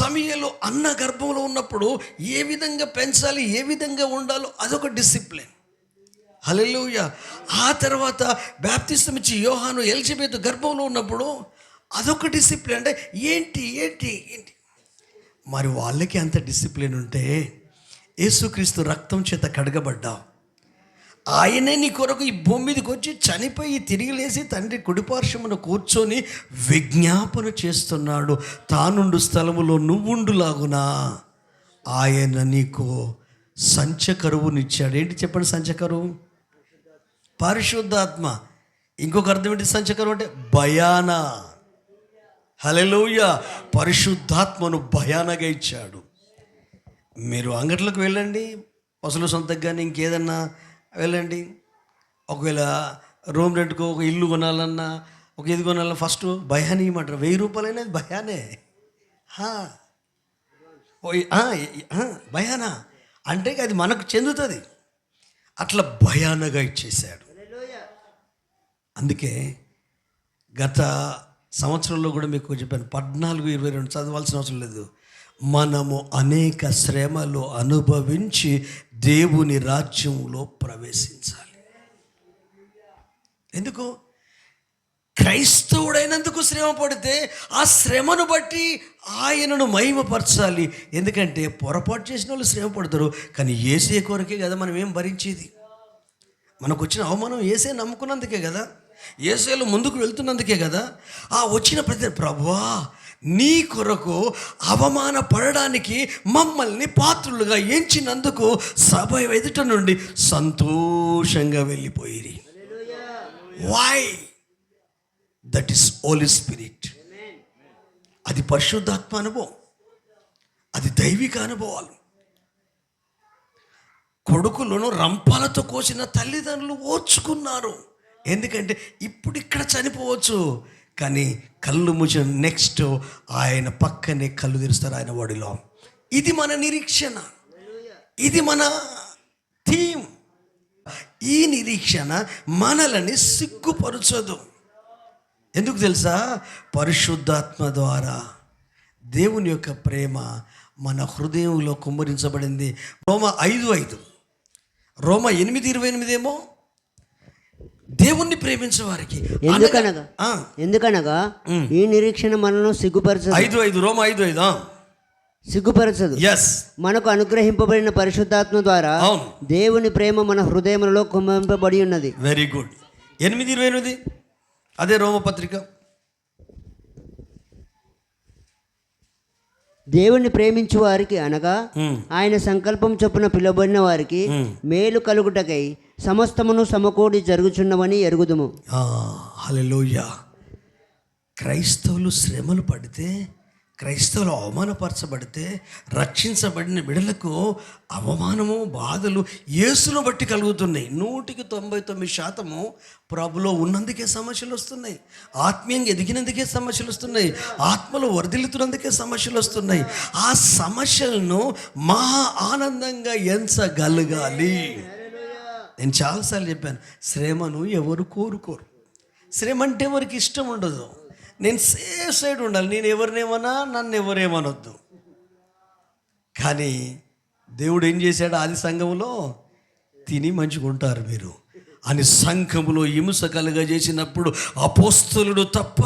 సమూయేలు అన్న గర్భంలో ఉన్నప్పుడు ఏ విధంగా పెంచాలి, ఏ విధంగా ఉండాలో అదొక డిసిప్లిన్. హల్లెలూయా. ఆ తర్వాత బాప్తిసం ఇచ్చి యోహాను ఎలిజబెత్ గర్భంలో ఉన్నప్పుడు అదొక డిసిప్లిన్. అంటే ఏంటి ఏంటి ఏంటి మరి వాళ్ళకి అంత డిసిప్లిన్ ఉంటే, యేసుక్రీస్తు రక్తం చేత కడగబడ్డావు, ఆయనే నీ కొరకు ఈ భూమి మీదకి వచ్చి చనిపోయి తిరిగి లేచి తండ్రి కుడిపార్శ్వమున కూర్చొని విజ్ఞాపన చేస్తున్నాడు. తానుండు స్థలములో నువ్వుండులాగునా ఆయన నీకు సంచకరువునిచ్చాడు. ఏంటి చెప్పండి? సంచకరువు పరిశుద్ధాత్మ. ఇంకొక అర్థం ఏంటి సంచకరువు అంటే? భయానా. హల్లెలూయా. పరిశుద్ధాత్మను భయానగా ఇచ్చాడు. మీరు అంగట్లోకి వెళ్ళండి, పశువుల సొంతకు కానీ ఇంకేదన్నా వెళ్ళండి, ఒకవేళ రూమ్ రెంట్కు ఒక ఇల్లు కొనాలన్నా, ఒక ఇది కొనాలన్నా ఫస్ట్ భయాన్ని ఇవ్వమంటారు. 1000 రూపాయలైనా అది భయానే. భయానా అంటే అది మనకు చెందుతుంది. అట్లా భయానగా ఇచ్చేసాడు. అందుకే గత సంవత్సరంలో కూడా మీకు చెప్పాను, 14-22 చదవాల్సిన అవసరం లేదు. మనము అనేక శ్రమలు అనుభవించి దేవుని రాజ్యంలో ప్రవేశించాలి. ఎందుకు? క్రైస్తవుడైనందుకు శ్రమ పడితే ఆ శ్రమను బట్టి ఆయనను మహిమపరచాలి. ఎందుకంటే పొరపాటు చేసిన వాళ్ళు శ్రమ పడతారు, కానీ యేసే కొరకే కదా మనం ఏం భరించేది. మనకు వచ్చిన అవమానం యేసే నమ్ముకున్నందుకే కదా, యేసేలో ముందుకు వెళ్తున్నందుకే కదా. ఆ వచ్చిన ప్రతి ప్రభువా నీ కొరకు అవమాన పడడానికి మమ్మల్ని పాత్రులుగా ఎంచినందుకు సభ ఎదుట నుండి సంతోషంగా వెళ్ళిపోయిరి. Why? That is holy spirit. అది పరిశుద్ధాత్మ అనుభవం, అది దైవిక అనుభవాలు. కొడుకులను రంపాలతో కోసిన తల్లిదండ్రులు ఓర్చుకున్నారు. ఎందుకంటే ఇప్పుడు ఇక్కడ చనిపోవచ్చు, కానీ కళ్ళు మూసిన నెక్స్ట్ ఆయన పక్కనే కళ్ళు తెరుస్తారు ఆయన ఒడిలో. ఇది మన నిరీక్షణ, ఇది మన థీమ్. ఈ నిరీక్షణ మనలని సిగ్గుపరచదు. ఎందుకు తెలుసా? పరిశుద్ధాత్మ ద్వారా దేవుని యొక్క ప్రేమ మన హృదయంలో కుమ్మరించబడింది. రోమా 5:5, రోమా 8:28 ఏమో దేవుణ్ణి ప్రేమించే వారికి. ఎందుకనగా ఈ నిరీక్షణ మనను సిగ్గుపరచదు. 5:5 రోమా 5:5 సిగ్గుపరచదు. మనకు అనుగ్రహింపబడిన పరిశుద్ధాత్మ ద్వారా దేవుని ప్రేమ మన హృదయములలో కుమ్మరింపబడి ఉన్నది. Very good. 8:28 అదే రోమపత్రిక. దేవుణ్ణి ప్రేమించు వారికి అనగా ఆయన సంకల్పం చొప్పున పిలువబడిన వారికి మేలు కలుగుటకై సమస్తమును సమకూడి జరుగుచున్నవని ఎరుగుదుము. హల్లెలూయా. క్రైస్తవులు శ్రమలు పడితే, క్రైస్తవులు అవమానపరచబడితే, రక్షించబడిన బిడ్డలకు అవమానము బాధలు యేసును బట్టి కలుగుతున్నాయి. 99% ప్రభులో ఉన్నందుకే సమస్యలు వస్తున్నాయి, ఆత్మీయంగా ఎదిగినందుకే సమస్యలు వస్తున్నాయి, ఆత్మలో వర్ధిల్లుతున్నందుకే సమస్యలు వస్తున్నాయి. ఆ సమస్యలను మహా ఆనందంగా ఎంచగలగాలి. నేను చాలాసార్లు చెప్పాను, శ్రమను ఎవరు కోరుకోరు. శ్రమ అంటే ఎవరికి ఇష్టం ఉండదు. నేను సేఫ్ సైడ్ ఉండాలి, నేను ఎవరినేమన్నా నన్ను ఎవరేమనొద్దు. కానీ దేవుడు ఏం చేశాడు? ఆది సంఘంలో తిని మంచుకుంటారు మీరు అని సంఘములో హింస కలుగజేసినప్పుడు అపోస్తలుడు తప్ప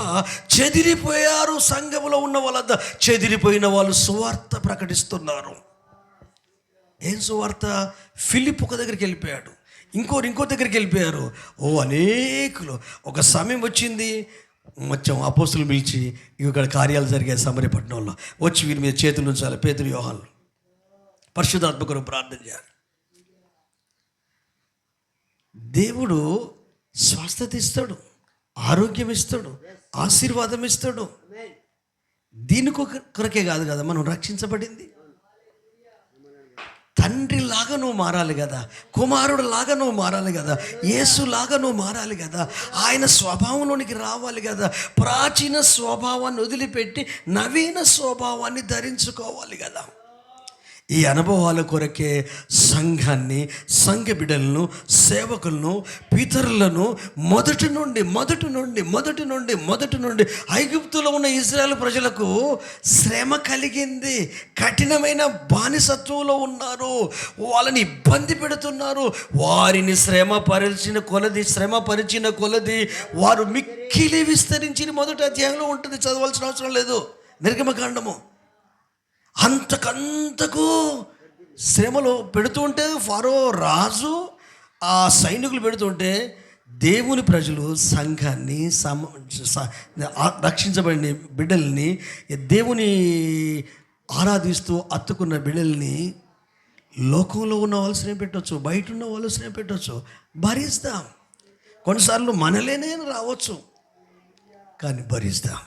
చెదిరిపోయారు. సంఘములో ఉన్న వాళ్ళంతా చెదిరిపోయిన వాళ్ళు సువార్త ప్రకటిస్తున్నారు. ఏం సువార్త? ఫిలిప్ ఒక దగ్గరికి వెళ్ళిపోయాడు, ఇంకో దగ్గరికి వెళ్ళిపోయారు. అనేకులు. ఒక సమయం వచ్చింది, మొత్తం అపోస్తులు పిలిచి ఇక్కడ కార్యాలు జరిగాయి సమరయ పట్టణంలో, వచ్చి వీరి మీద చేతులు ఉంచాలి. పేతురు యోహాను పరిశుద్ధాత్మ కొరకు ప్రార్థన చేయాలి. దేవుడు స్వస్థత ఇస్తాడు, ఆరోగ్యం ఇస్తాడు, ఆశీర్వాదం ఇస్తాడు. దీని కొరకే కాదు కదా మనం రక్షించబడింది. తండ్రిలాగా నువ్వు మారాలి కదా, కుమారుడులాగా నువ్వు మారాలి కదా, యేసులాగా నువ్వు మారాలి కదా, ఆయన స్వభావంలోనికి రావాలి కదా. ప్రాచీన స్వభావాన్ని వదిలిపెట్టి నవీన స్వభావాన్ని ధరించుకోవాలి కదా. ఈ అనుభవాల కొరకే సంఘాన్ని, సంఘ బిడ్డలను, సేవకులను, పితరులను మొదటి నుండి ఐగుప్తులో ఉన్న ఇశ్రాయేలు ప్రజలకు శ్రమ కలిగింది. కఠినమైన బానిసత్వంలో ఉన్నారు, వాళ్ళని ఇబ్బంది పెడుతున్నారు. వారిని శ్రమపరిచిన కొలది వారు మిక్కిలి విస్తరించి మొదటి అధ్యాయంలో ఉంటుంది, చదవాల్సిన అవసరం లేదు. నిర్గమకాండము అంతకంతకు శ్రమలో పెడుతుంటే ఫరో రాజు ఆ సైనికులు పెడుతుంటే దేవుని ప్రజలు సంఘాన్ని రక్షించబడిన బిడ్డల్ని, దేవుని ఆరాధిస్తూ అత్తుకున్న బిడ్డల్ని లోకంలో ఉన్న వాళ్ళు శ్రమ పెట్టవచ్చు, బయట ఉన్న వాళ్ళు శ్రమ పెట్టవచ్చు, భరిస్తాం. కొన్నిసార్లు మనలేనే రావచ్చు, కానీ భరిస్తాం.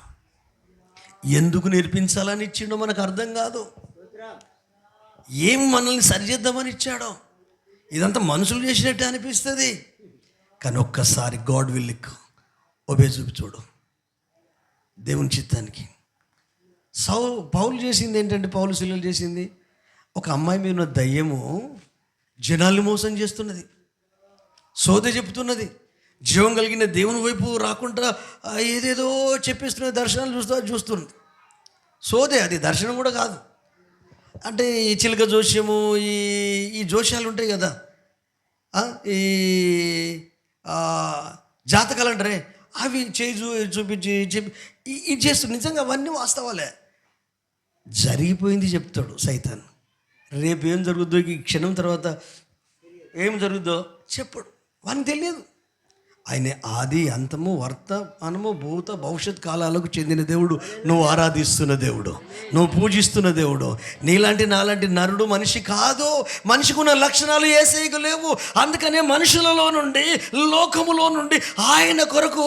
ఎందుకు నేర్పించాలని ఇచ్చిండో మనకు అర్థం కాదు. ఏం మనల్ని సరిచేద్దామని ఇచ్చాడో ఇదంతా మనుషులు చేసినట్టే అనిపిస్తుంది. కానీ ఒక్కసారి గాడ్ విల్కి ఒబే చూపి చూడు, దేవుని చిత్తానికి. పౌలు చేసింది ఏంటంటే, పౌలు శిలలు చేసింది, ఒక అమ్మాయి మీద ఉన్న దయ్యము జనాల్ని మోసం చేస్తున్నది, సోద చెప్తున్నది, జీవం కలిగిన దేవుని వైపు రాకుండా ఏదేదో చెప్పిస్తున్న దర్శనాలు చూస్తుంది. సోదే, అది దర్శనం కూడా కాదు. అంటే ఈ చిలక జోస్యము, ఈ జోస్యాలు ఉంటాయి కదా, ఈ జాతకాలు అంటారే, అవి చూపించి ఇది చేస్తుంది. నిజంగా అవన్నీ వాస్తవాలే. జరిగిపోయింది చెప్తాడు సైతాన్. రేపు ఏం జరుగుద్దో, ఈ క్షణం తర్వాత ఏం జరుగుద్దో చెప్పడు, వానికి తెలియదు. ఆయన ఆది అంతము వర్తమానము భూత భవిష్యత్ కాలాలకు చెందిన దేవుడు. నువ్వు ఆరాధిస్తున్న దేవుడు, నువ్వు పూజిస్తున్న దేవుడు. నీలాంటి నాలాంటి నరుడు మనిషి కాదు. మనిషికి ఉన్న లక్షణాలు యేసయ్యకు లేవు. అందుకనే మనుషులలో నుండి, లోకములో నుండి ఆయన కొరకు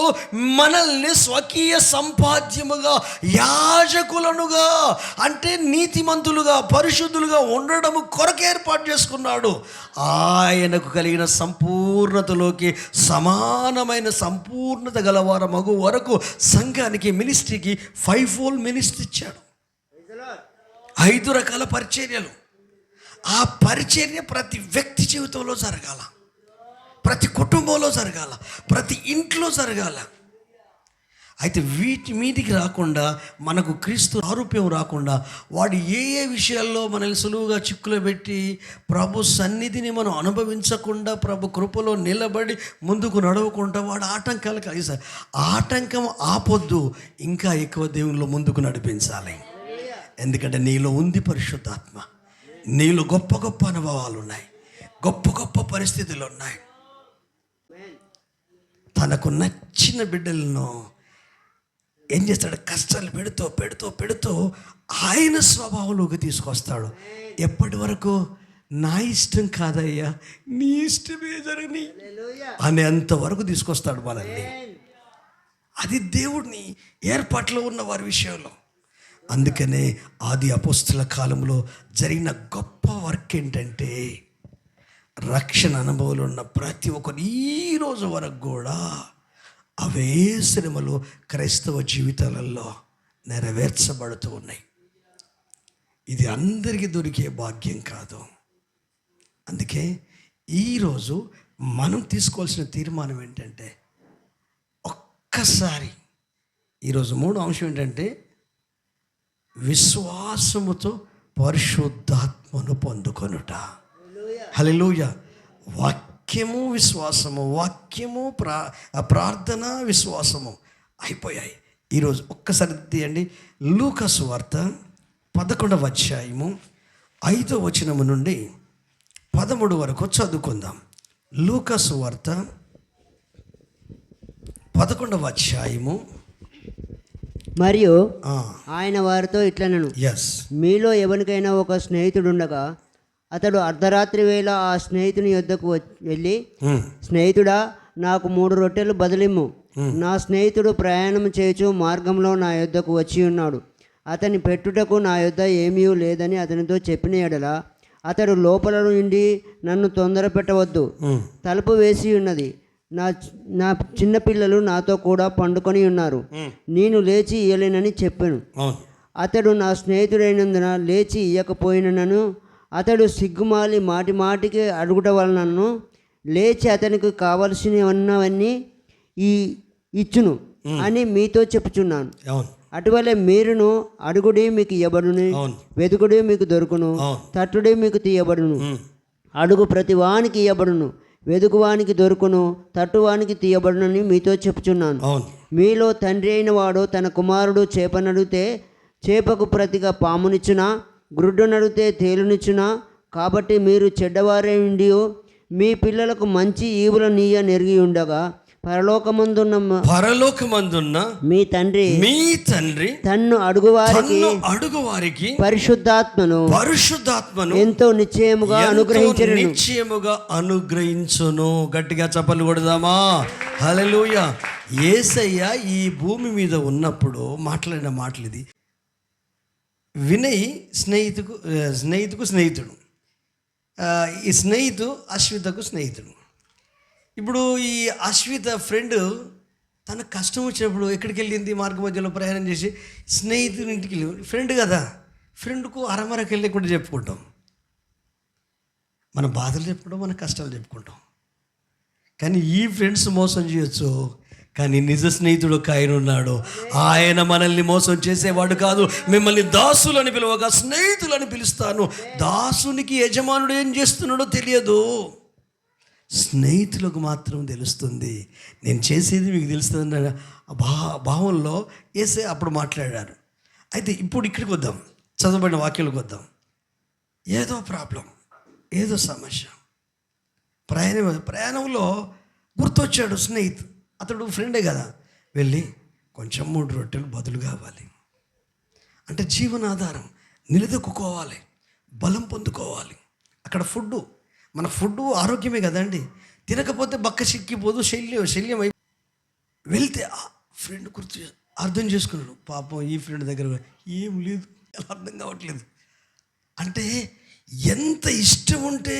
మనల్ని స్వకీయ సంపాద్యముగా, యాజకులనుగా, అంటే నీతిమంతులుగా, పరిశుద్ధులుగా ఉండడము కొరకు ఏర్పాటు చేసుకున్నాడు. ఆయనకు కలిగిన సంపూర్ణతలోకి సమానమైన సంపూర్ణత గలవార మగు వరకు సంఘానికి, మినిస్ట్రీకి 5-fold మినిస్ట్రీ ఇచ్చాడు. 5 రకాల పరిచర్యలు. ఆ పరిచర్య ప్రతి వ్యక్తి జీవితంలో జరగాల, ప్రతి కుటుంబంలో జరగాల, ప్రతి ఇంట్లో జరగాల. అయితే వీటి మీదికి రాకుండా, మనకు క్రీస్తు ఆరూప్యం రాకుండా, వాడు ఏ విషయాల్లో మనల్ని సులువుగా చిక్కులో పెట్టి ప్రభు సన్నిధిని మనం అనుభవించకుండా, ప్రభు కృపలో నిలబడి ముందుకు నడవకుండా వాడు ఆటంకాలు కలిగిస్తారు. ఆటంకం ఆపొద్దు, ఇంకా ఎక్కువ దేవునిలో ముందుకు నడిపించాలి. ఎందుకంటే నీలో ఉంది పరిశుద్ధాత్మ, నీలో గొప్ప గొప్ప అనుభవాలు ఉన్నాయి, గొప్ప గొప్ప పరిస్థితులు ఉన్నాయి. తనకు నచ్చిన బిడ్డలను ఏం చేస్తాడు, కష్టాలు పెడుతూ ఆయన స్వభావంలోకి తీసుకొస్తాడు. ఎప్పటి వరకు నా ఇష్టం కాదయ్యా, నీ ఇష్టమే జరగని అనేంత వరకు తీసుకొస్తాడు మనల్ని. అది దేవుడిని ఏర్పాట్లో ఉన్న వారి విషయంలో. అందుకనే ఆది అపోస్తల కాలంలో జరిగిన గొప్ప వర్క్ ఏంటంటే, రక్షణ అనుభవాలు ఉన్న ప్రతి ఒక్కరు ఈ రోజు వరకు కూడా అవే శ్రమలు క్రైస్తవ జీవితాలలో నెరవేర్చబడుతూ ఉన్నాయి. ఇది అందరికీ దొరికే భాగ్యం కాదు. అందుకే ఈరోజు మనం తీసుకోవాల్సిన తీర్మానం ఏంటంటే, ఒక్కసారి ఈరోజు 3వ అంశం ఏంటంటే, విశ్వాసముతో పరిశుద్ధాత్మను పొందుకొనుట. హల్లెలూయా. వాక్యము విశ్వాసము, వాక్యము ప్రార్థన విశ్వాసము అయిపోయాయి. ఈరోజు ఒక్కసారి తీయండి, లూకా సువార్త 11వ అధ్యాయము 5వ వచనము నుండి 13 వరకు చదువుకుందాం. లూకా సువార్త 11వ అధ్యాయము. మరియు ఆయన వారితో ఇట్లనెను, మీలో ఎవరికైనా ఒక స్నేహితుడుండగా అతడు అర్ధరాత్రి వేళ ఆ స్నేహితుని యొద్దకు వెళ్ళి, స్నేహితుడా, నాకు 3 రొట్టెలు బదులిమ్ము. నా స్నేహితుడు ప్రయాణం చేయుచు మార్గంలో నా యొద్దకు వచ్చి ఉన్నాడు. అతని పెట్టుటకు నా యొద్ద ఏమీ లేదని అతనితో చెప్పిన ఎడల, అతడు లోపల నుండి, నన్ను తొందర పెట్టవద్దు, తలుపు వేసి ఉన్నది, నా చిన్నపిల్లలు నాతో కూడా పండుకొని ఉన్నారు, నేను లేచి ఇయ్యలేనని చెప్పాను. అతడు నా స్నేహితుడైనందున లేచి ఇయ్యకపోయినను అతడు సిగ్గుమాలి మాటి మాటికి అడుగుట వలనను లేచి అతనికి కావలసినవన్నీ ఈ ఇచ్చును అని మీతో చెప్పుచున్నాను. అవును. అటువలే మీరును అడుగుడి మీకు ఇయ్యబడును, వెతుకుడి మీకు దొరుకును, తట్టుడి మీకు తీయబడును. అడుగు ప్రతి వానికి ఇయ్యబడును, వెదుకువానికి దొరుకును, తట్టువానికి తీయబడునని మీతో చెప్పుచున్నాను. మీలో తండ్రి అయిన వాడు తన కుమారుడు చేపనడిగితే చేపకు ప్రతిగా పామునిచ్చునా, గ్రుడ్డునడిగితే తేలునిచ్చునా? కాబట్టి మీరు చెడ్డవారే ఉండి మీ పిల్లలకు మంచి ఈవుల నీయ నెరిగి ఉండగా పరలోకమందున్న మీ తండ్రి తన్ను అడుగువారికి పరిశుద్ధాత్మను ఎంతో నిశ్చయముగా అనుగ్రహించును. గట్టిగా చప్పలు కొడదామా? హల్లెలూయా. యేసయ్య ఈ భూమి మీద ఉన్నప్పుడు మాట్లాడిన మాటలు ఇది. వినయ్ స్నేహితుకు స్నేహితుడు, ఈ స్నేహితు అశ్వితకు స్నేహితుడు. ఇప్పుడు ఈ అశ్విత ఫ్రెండ్ తన కష్టం వచ్చినప్పుడు ఎక్కడికి వెళ్ళింది? మార్గ మధ్యలో ప్రయాణం చేసి స్నేహితుని ఇంటికి వెళ్ళి, ఫ్రెండ్ కదా, ఫ్రెండ్కు అరమరకు వెళ్ళి కూడా చెప్పుకుంటాం. మన బాధలు చెప్పుకుంటాం, మన కష్టాలు చెప్పుకుంటాం. కానీ ఈ ఫ్రెండ్స్ మోసం చేయొచ్చు, కానీ నిజ స్నేహితుడు ఒక ఆయన ఉన్నాడు. ఆయన మనల్ని మోసం చేసేవాడు కాదు. మిమ్మల్ని దాసులని పిలవగా స్నేహితులని పిలుస్తాను. దాసునికి యజమానుడు ఏం చేస్తున్నాడో తెలియదు, స్నేహితులకు మాత్రం తెలుస్తుంది. నేను చేసేది మీకు తెలుస్తుంది భావంలో వేసే అప్పుడు మాట్లాడారు. అయితే ఇప్పుడు ఇక్కడికి వద్దాం, చదవబడిన వాక్యాలకు వద్దాం. ఏదో ప్రాబ్లం, ఏదో సమస్య, ప్రయాణంలో గుర్తొచ్చాడు స్నేహితు. అతడు ఫ్రెండే కదా. వెళ్ళి కొంచెం 3 రొట్టెలు బదులు కావాలి అంటే జీవనాధారం నిలదొక్కుకోవాలి, బలం పొందుకోవాలి. అక్కడ ఫుడ్డు, మన ఫుడ్డు ఆరోగ్యమే కదండి. తినకపోతే బక్క చిక్కిపోదు, శల్యం అయి వెళ్తే ఫ్రెండ్ గుర్తు అర్థం చేసుకున్నాడు. పాపం ఈ ఫ్రెండ్ దగ్గర ఏం లేదు, అర్థం కావట్లేదు. అంటే ఎంత ఇష్టం ఉంటే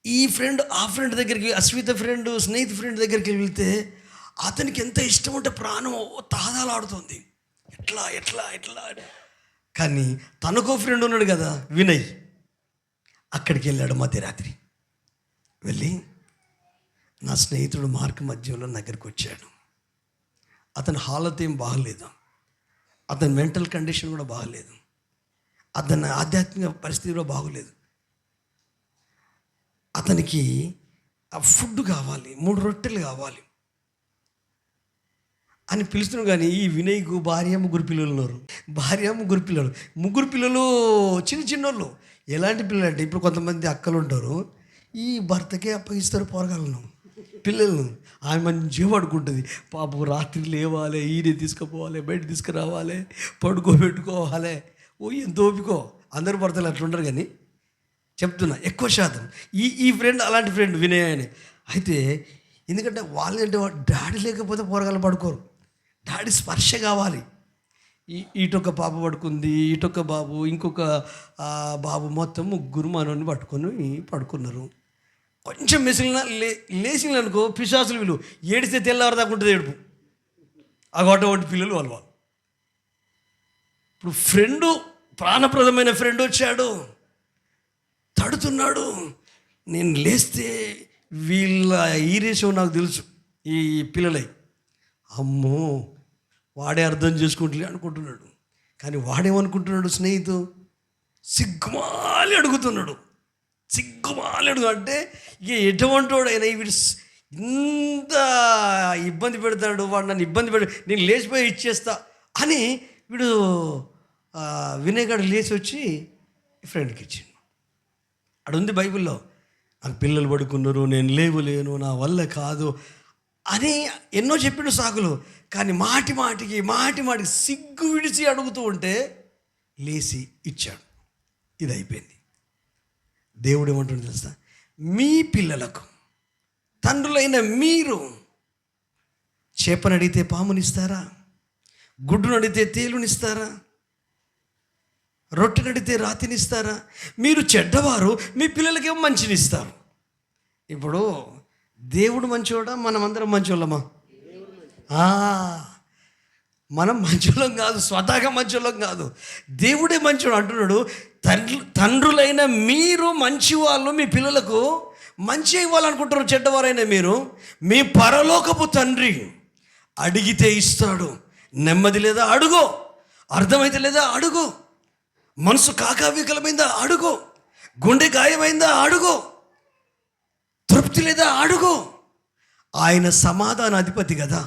ఈ ఫ్రెండ్ ఆ ఫ్రెండ్ దగ్గరికి, అశ్విత ఫ్రెండ్ స్నేహితు ఫ్రెండ్ దగ్గరికి వెళ్తే అతనికి ఎంత ఇష్టం ఉంటే ప్రాణం తాదాలాడుతుంది. ఎట్లా కానీ తనకో ఫ్రెండ్ ఉన్నాడు కదా వినయ్, అక్కడికి వెళ్ళాడు మధ్యరాత్రి. వెళ్ళి నా స్నేహితుడు మార్గ మధ్యలో దగ్గరికి వచ్చాడు. అతని హాలత్ ఏం బాగలేదు, అతని మెంటల్ కండిషన్ కూడా బాగలేదు, అతని ఆధ్యాత్మిక పరిస్థితి కూడా బాగోలేదు. అతనికి ఆ ఫుడ్ కావాలి, 3 రొట్టెలు కావాలి అని పిలుస్తున్నాడు. కానీ ఈ వినయ్కు భార్య, 3 పిల్లలు ఉన్నారు. భార్య, 3 పిల్లలు, 3 పిల్లలు చిన్నోళ్ళు. ఎలాంటి పిల్లలు అంటే ఇప్పుడు కొంతమంది అక్కలు ఉంటారు, ఈ భర్తకే అప్పగిస్తారు పోరగాళ్ళను, పిల్లలను. ఆమె మంచిగా పడుకుంటుంది. పాపం రాత్రి లేవాలి, ఈయన తీసుకుపోవాలి, బయట తీసుకురావాలి, పడుకోబెట్టుకోవాలి. ఎంత ఓపికో. అందరూ భర్తలు అట్లుంటారు. కానీ చెప్తున్నా ఎక్కువ శాతం ఈ ఫ్రెండ్ అలాంటి ఫ్రెండ్ వినయ్ అని. అయితే ఎందుకంటే వాళ్ళంటే డాడీ లేకపోతే పోరగాళ్ళు పడుకోరు, డాడీ స్పర్శ కావాలి. ఇటొక పాప పడుకుంది, ఇటొక బాబు, ఇంకొక బాబు, మొత్తం 3 మనోని పట్టుకొని పడుకున్నారు. కొంచెం మెసిలిన లేచింది అనుకో, పిశాసులు వీళ్ళు ఏడిస్తే తెల్లారదాకా ఉంటుంది ఏడుపు. అటువంటి పిల్లలు వాళ్ళు. ఇప్పుడు ఫ్రెండు, ప్రాణప్రదమైన ఫ్రెండ్ వచ్చాడు, తడుతున్నాడు. నేను లేస్తే వీళ్ళ ఈరేషం నాకు తెలుసు, ఈ పిల్లలై. అమ్మో వాడే అర్థం చేసుకుంటలే అనుకుంటున్నాడు. కానీ వాడేమనుకుంటున్నాడు? స్నేహితు సిగ్గుమాలి అడుగుతున్నాడు. అంటే ఇక ఎటువంటి వాడైనా వీడు ఇంత ఇబ్బంది పెడతాడు, వాడు నన్ను ఇబ్బంది నేను లేచిపోయి ఇచ్చేస్తా అని వీడు వినయ్ గారు లేచి వచ్చి ఫ్రెండ్కి ఇచ్చిండు. అడుంది బైబిల్లో, నాకు పిల్లలు పడుకున్నారు, నేను లేవులేను, నా వల్ల కాదు అని ఎన్నో చెప్పిన సాకులు. కానీ మాటికి సిగ్గు విడిచి అడుగుతూ ఉంటే లేచి ఇచ్చాడు. ఇది అయిపోయింది. దేవుడు ఏమంటుంది తెలుసా? మీ పిల్లలకు తండ్రులైన మీరు చేపనడిగితే పామునిస్తారా? గుడ్డునడిగితే తేలునిస్తారా? రొట్టెనడిగితే రాతినిస్తారా? మీరు చెడ్డవారు మీ పిల్లలకేమో మంచినిస్తారు. ఇప్పుడు దేవుడు మంచోడా, మనమందరం మంచోళ్ళమా? మనం మంచోళ్ళం కాదు, స్వతహాగా మంచోళ్ళం కాదు. దేవుడే మంచోడు అంటున్నాడు. తండ్రులైన మీరు మంచి వాళ్ళు, మీ పిల్లలకు మంచి ఇవ్వాలనుకుంటారు. చెడ్డవారైన మీరు, మీ పరలోకపు తండ్రి అడిగితే ఇస్తాడు. నెమ్మది లేదా అడుగు, అర్థమైతే లేదా అడుగు, మనసు కాకావికలమైందా అడుగు, గుండె గాయమైందా అడుగు, తృప్తి లేదా అడుగు. ఆయన సమాధాన అధిపతి కదా,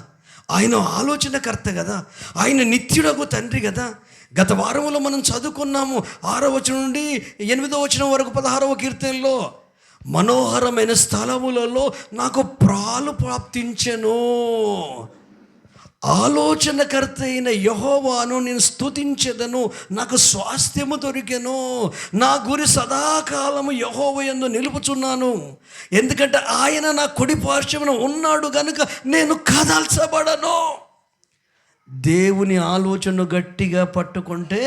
ఆయన ఆలోచనకర్త కదా, ఆయన నిత్యుడకు తండ్రి కదా. గత వారంలో మనం చదువుకున్నాము 6వ వచనం నుండి 8వ వచనం వరకు 16వ కీర్తనలో, మనోహరమైన స్థలములలో నాకు ప్రాలు ప్రాప్తించెను, ఆలోచనకర్త అయిన యెహోవాను నేను స్తుతించెదను, నాకు స్వాస్థ్యము దొరికెను, నా గురి సదాకాలము యెహోవా యందు నిలుపుచున్నాను, ఎందుకంటే ఆయన నా కుడి పార్శ్వమున ఉన్నాడు గనుక నేను కదల్చబడను. దేవుని ఆలోచనను గట్టిగా పట్టుకుంటే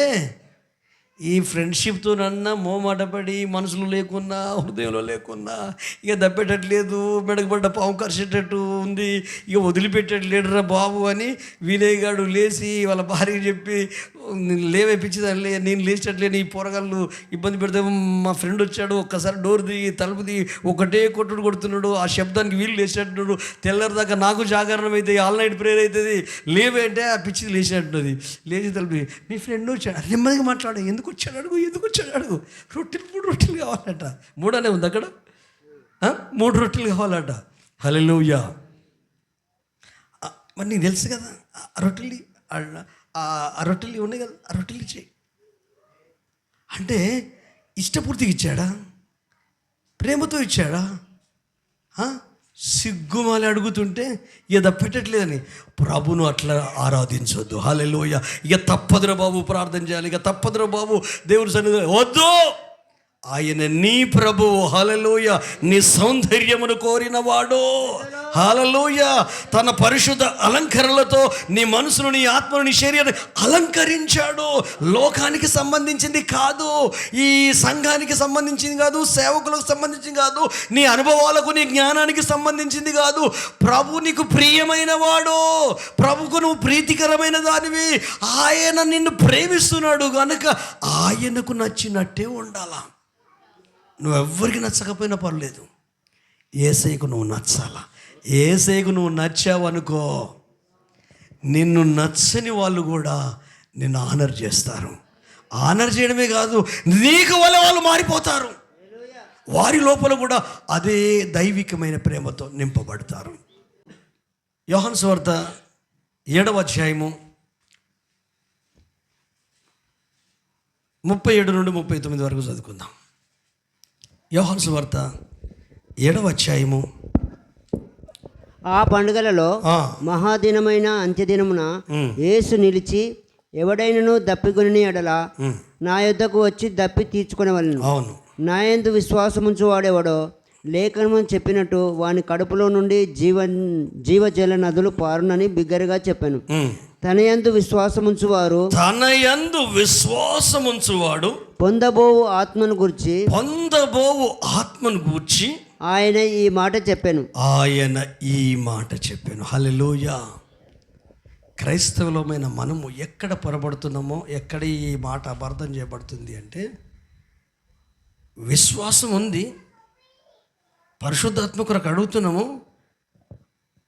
ఈ ఫ్రెండ్షిప్తోనన్నా మోమాటపడి మనసులో లేకున్నా హృదయంలో లేకున్నా ఇక దప్పేటట్లేదు, మెడకపడ్డ పాము కరిచేటట్టు ఉంది, ఇక వదిలిపెట్టట్లేడురా బాబు అని వినయ్ గారు లేచి వాళ్ళ భార్యకి చెప్పి, లేవేపించిందని నేను లేచేటట్లేని ఈ పోరగాళ్ళు ఇబ్బంది పెడితే మా ఫ్రెండ్ వచ్చాడు, ఒక్కసారి డోర్ దిగి తలుపు దిగి ఒకటే కొట్టుడు కొడుతున్నాడు, ఆ శబ్దానికి వీళ్ళు లేచేటట్టున్నాడు, తెల్లరిదాకా నాకు జాగరణం అయితే ఆల్ నైట్ ప్రేయర్ అవుతుంది, లేవే అంటే ఆ పిచ్చిది లేచినట్టున్నది. లేచి తలుపు, మీ ఫ్రెండ్ వచ్చాడు, నెమ్మదిగా మాట్లాడు, ఎందుకు వచ్చాడు అడుగు, ఎందుకు వచ్చాడు అడుగు, రొట్టెలు 3 రొట్టెలు కావాలట, 3 అనే ఉంది అక్కడ, 3 రొట్టెలు కావాలట. హల్లెలూయా. మరి నీకు తెలుసు కదా ఆ రొట్టెలు, ఆ రొట్టెలు ఉన్నాయి కదా, ఆ రొట్టెలు ఇచ్చేయి అంటే ఇష్టపూర్తిగా ఇచ్చాడా, ప్రేమతో ఇచ్చాడా, సిగ్గుమాలి అడుగుతుంటే ఇక పెట్టట్లేదని ప్రభును అట్లా ఆరాధించొద్దు. హల్లెలూయా. ఇక తప్పదురా బాబు ప్రార్థన చేయాలి, ఇక తప్పదురా బాబు దేవుని సన్నిధి, వద్దు. ఆయన నీ ప్రభువు. హల్లెలూయా. నీ సౌందర్యమును కోరినవాడు. హల్లెలూయా. తన పరిశుద్ధ అలంకరణలతో నీ మనసును, నీ ఆత్మను, నీ శరీరాన్ని అలంకరించాడు. లోకానికి సంబంధించింది కాదు, ఈ సంఘానికి సంబంధించింది కాదు, సేవకులకు సంబంధించింది కాదు, నీ అనుభవాలకు, నీ జ్ఞానానికి సంబంధించింది కాదు. ప్రభు నీకు ప్రియమైన వాడు, ప్రభుకు నువ్వు ప్రీతికరమైన దానివి. ఆయన నిన్ను ప్రేమిస్తున్నాడు కనుక ఆయనకు నచ్చినట్టే ఉండాలా. నువ్వెవ్వరికి నచ్చకపోయినా పర్లేదు, యేసయ్యకు నువ్వు నచ్చాలా. యేసయ్యకు నువ్వు నచ్చావు అనుకో, నిన్ను నచ్చని వాళ్ళు కూడా నిన్ను ఆనర్ చేస్తారు. ఆనర్ చేయడమే కాదు, నీకు వల్ల వాళ్ళు మారిపోతారు. వారి లోపల కూడా అదే దైవికమైన ప్రేమతో నింపబడతారు. యోహాను సువార్త 7వ అధ్యాయము 37 నుండి 39 వరకు చదువుకుందాం. యోహాను సువార్త 7వ అధ్యాయము. ఆ పండుగలలో మహాదినమైన అంత్యదినమున యేసు నిలిచి, ఎవడైనను దప్పికొనిన ఎడల నా యొద్దకు వచ్చి దప్పి తీర్చుకొనవలెను. అవును. నా యందు విశ్వాసముంచు వాడెవడో లేఖనము చెప్పినట్టు వాని కడుపులో నుండి జీవజల నదులు పారునని బిగ్గరగా చెప్పాను. తన యందు విశ్వాసముంచువారు, తన యందు విశ్వాసముంచువాడు పొందబోవు ఆత్మను గూర్చి ఆయన ఈ మాట చెప్పాను. హల్లెలూయా. క్రైస్తవులమైన మనము ఎక్కడ పొరబడుతున్నామో, ఎక్కడ ఈ మాట అపార్థం చేయబడుతుంది అంటే, విశ్వాసం ఉంది, పరిశుద్ధాత్మ కొరకు అడుగుతున్నాము,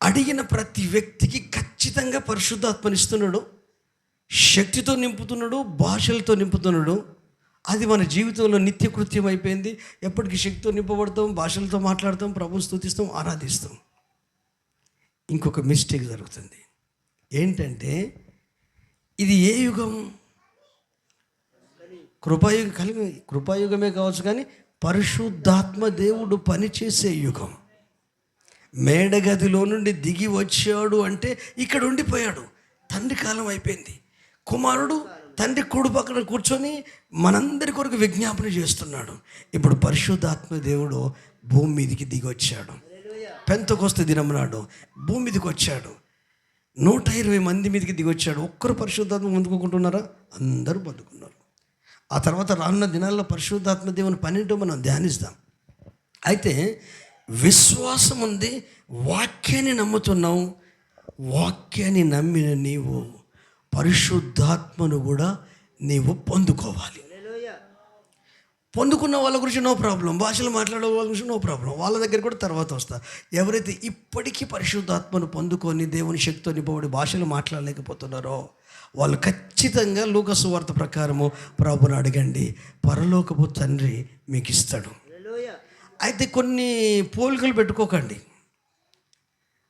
అడిగిన ప్రతి వ్యక్తికి ఖచ్చితంగా పరిశుద్ధాత్మనిస్తున్నాడు, శక్తితో నింపుతున్నాడు, భాషలతో నింపుతున్నాడు. అది మన జీవితంలో నిత్యకృత్యం అయిపోయింది. ఎప్పటికీ శక్తితో నింపబడతాం, భాషలతో మాట్లాడతాం, ప్రభుని స్తుతిస్తాం, ఆరాధిస్తాం. ఇంకొక మిస్టేక్ జరుగుతుంది. ఏంటంటే, ఇది ఏ యుగం? కృపాయుగమే కావచ్చు, కానీ పరిశుద్ధాత్మ దేవుడు పనిచేసే యుగం. మేడగదిలో నుండి దిగి వచ్చాడు అంటే ఇక్కడ ఉండిపోయాడు. తండ్రి కాలం అయిపోయింది. కుమారుడు తండ్రి కుడి పక్కన కూర్చొని మనందరి కొరకు విజ్ఞాపన చేస్తున్నాడు. ఇప్పుడు పరిశుద్ధాత్మ దేవుడు భూమి మీదకి దిగి వచ్చాడు. పెంతెకొస్తు దినం నాడు భూమి మీదకి వచ్చాడు. 120 మంది మీదకి దిగి వచ్చాడు. ఒక్కరు పరిశుద్ధాత్మ పొందుకుంటున్నారా? అందరూ పొందుకున్నారు. ఆ తర్వాత రానున్న దినాల్లో పరిశుద్ధాత్మ దేవుని పనితో మనం ధ్యానిస్తాం. అయితే విశ్వాసం ఉంది, వాక్యాన్ని నమ్ముతున్నావు. వాక్యాన్ని నమ్మిన నీవు పరిశుద్ధాత్మను కూడా నీవు పొందుకోవాలి. పొందుకున్న వాళ్ళ గురించి నో ప్రాబ్లం, భాషలు మాట్లాడే వాళ్ళ గురించి నో ప్రాబ్లం, వాళ్ళ దగ్గర కూడా తర్వాత వస్తా. ఎవరైతే ఇప్పటికీ పరిశుద్ధాత్మను పొందుకొని దేవుని శక్తితో నింపబడి భాషలు మాట్లాడలేకపోతున్నారో వాళ్ళు ఖచ్చితంగా లూకా సువార్త ప్రకారము ప్రభుని అడగండి, పరలోకపు తండ్రి మీకు ఇస్తాడు. అయితే కొన్ని పోలికలు పెట్టుకోకండి.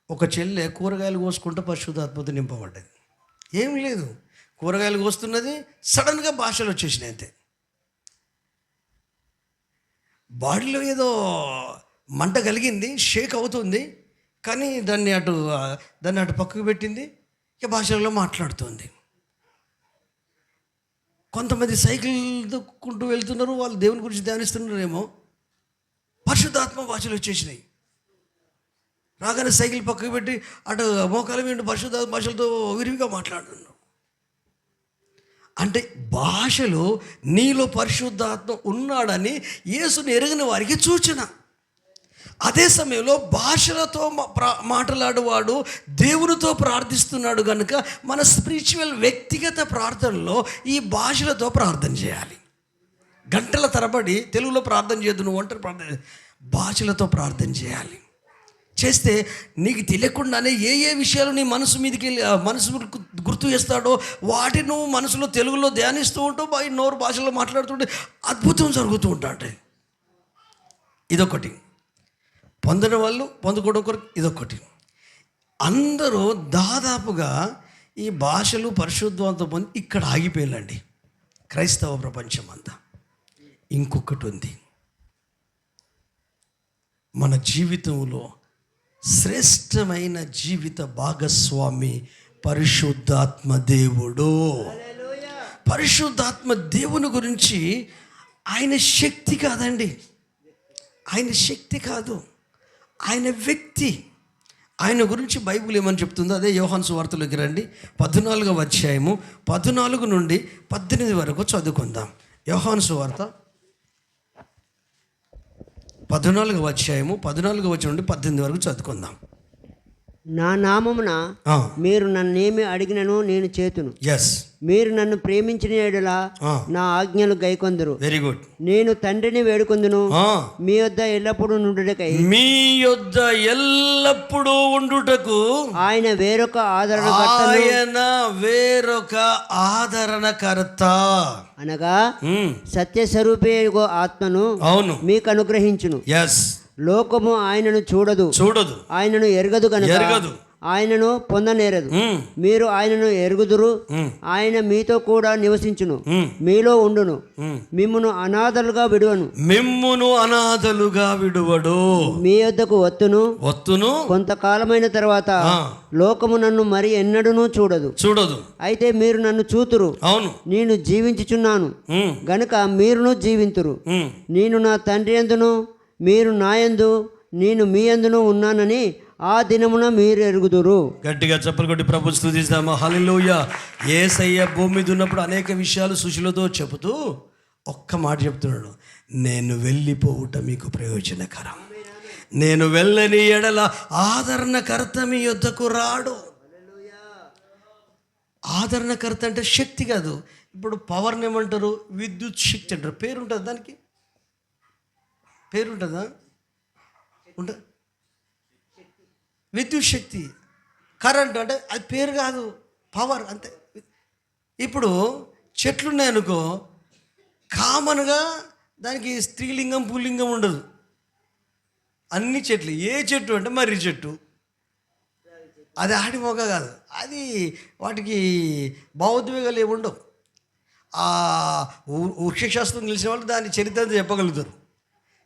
ఒక చెల్లె కూరగాయలు కోసుకుంటే పరిశుద్ధాత్మతో నింపబడ్డది. ఏం లేదు, కూరగాయలు కోస్తున్నది, సడన్గా భాషలు వచ్చేసినాయి. అంతే, బాడీలో ఏదో మంట కలిగింది, షేక్ అవుతుంది, కానీ దాన్ని అటు పక్కకు పెట్టింది, ఇక భాషల్లో మాట్లాడుతుంది. కొంతమంది సైకిల్ దొక్కుంటూ వెళ్తున్నారు, వాళ్ళు దేవుని గురించి ధ్యానిస్తున్నారేమో, పరిశుద్ధాత్మ భాషలు వచ్చేసినాయి. రాగానే సైకిల్ పక్కకు పెట్టి అటు మోకాల మీద పరిశుద్ధాత్మ భాషలతో విరివిగా మాట్లాడుతున్నారు. అంటే భాషలో నీలో పరిశుద్ధాత్మ ఉన్నాడని యేసుని ఎరగని వారికి సూచన. అదే సమయంలో భాషలతో మాట్లాడేవాడు దేవునితో ప్రార్థిస్తున్నాడు కనుక మన స్పిరిచువల్ వ్యక్తిగత ప్రార్థనలో ఈ భాషలతో ప్రార్థన చేయాలి. గంటల తరబడి తెలుగులో ప్రార్థన చేయదు, నువ్వు ఒంటరి ప్రార్థన, భాషలతో ప్రార్థన చేయాలి. చేస్తే నీకు తెలియకుండానే ఏ విషయాలు నీ మనసు మీదకి మనసు గుర్తు చేస్తాడో వాటి నువ్వు మనసులో తెలుగులో ధ్యానిస్తూ ఉంటావు, నోరు భాషలో మాట్లాడుతుంటే అద్భుతం జరుగుతూ ఉంటాడు. ఇదొకటి. పొందని వాళ్ళు పొందుకోవడం కొరకు ఇదొకటి. అందరూ దాదాపుగా ఈ భాషలు పరిశుద్ధంతో పొంది ఇక్కడ ఆగిపోయాలండి క్రైస్తవ ప్రపంచం అంతా. ఇంకొకటి ఉంది, మన జీవితంలో శ్రేష్టమైన జీవిత భాగస్వామి పరిశుద్ధాత్మ దేవుడు. పరిశుద్ధాత్మ దేవుని గురించి ఆయన శక్తి కాదండి, ఆయన శక్తి కాదు, ఆయన వ్యక్తి. ఆయన గురించి బైబిల్ ఏమని చెప్తుందో అదే యోహాను సువార్తలోకి రండి, 14వ అధ్యాయము 14 నుండి 18 వరకు చదువుకుందాం. యోహాను సువార్త 14వ అధ్యాయము 14వ వచనం నుండి 18 వరకు చదువుకుందాం. నా నామమున మీరు నన్నేమి అడిగినను నేను చేతును. ఎస్, మీరు నన్ను ప్రేమించిన యెడల నా ఆజ్ఞలు గైకొందురు. Very good. నేను తండ్రిని వేడుకొందును, మీ యొద్ద ఎల్లప్పుడూ నుండుటకై, మీ యొద్ద ఎల్లప్పుడూ ఉండుటకు ఆయన వేరొక ఆదరణకర్త, ఆయన వేరొక ఆదరణకర్త అనగా సత్యస్వరూపి ఆత్మను అవును మీకు అనుగ్రహించును. ఎస్, లోకము ఆయనను చూడదు, ఆయనను ఎరగదు కనుక ఆయనను పొందనేరదు. మీరు ఆయనను ఎరుగుదురు, ఆయన మీతో కూడా నివసించును, మీలో ఉండును, మిమ్మును అనాథలుగా విడువడు, మీ యొద్దకు వత్తును. కొంతకాలమైన తర్వాత లోకము నన్ను మరి ఎన్నడూనూ చూడదు. అయితే మీరు నన్ను చూతురు, అవును, నేను జీవించుచున్నాను గనుక మీరును జీవింతురు. నేను నా తండ్రి యందును మీరు నాయందు నేను మీ యందును ఉన్నానని ఆ దినమున మీరు ఎరుగుదురు. గట్టిగా చప్పలు కొట్టి ప్రభు స్తుతిస్తామా. హల్లెలూయా. యేసయ్య భూమి మీద ఉన్నప్పుడు అనేక విషయాలు సుశీలతో చెబుతూ ఒక్క మాట చెప్తున్నాడు, నేను వెళ్ళిపోవుట మీకు ప్రయోజనకరం, నేను వెళ్ళని ఎడల ఆదరణకర్త మీ యొద్దకు రాడు. ఆదరణకర్త అంటే శక్తి కాదు. ఇప్పుడు పవర్ని ఏమంటారు? విద్యుత్ శక్తి అంటారు. పేరు ఉంటుంది దానికి, పేరుంటుందా? ఉంటుంది. విద్యుత్ శక్తి, కరెంట్ అంటే అది పేరు కాదు, పవర్ అంతే. ఇప్పుడు చెట్లు ఉన్నాయనుకో, కామన్గా దానికి స్త్రీలింగం పుల్లింగం ఉండదు. అన్ని చెట్లు, ఏ చెట్టు అంటే మర్రి చెట్టు, అది ఆడి మొగ కాదు, అది వాటికి భావోద్వేగాలు ఏముండవు. ఆ వృక్షశాస్త్రం తెలిసిన వాళ్ళు దాని చరిత్ర చెప్పగలుగుతారు.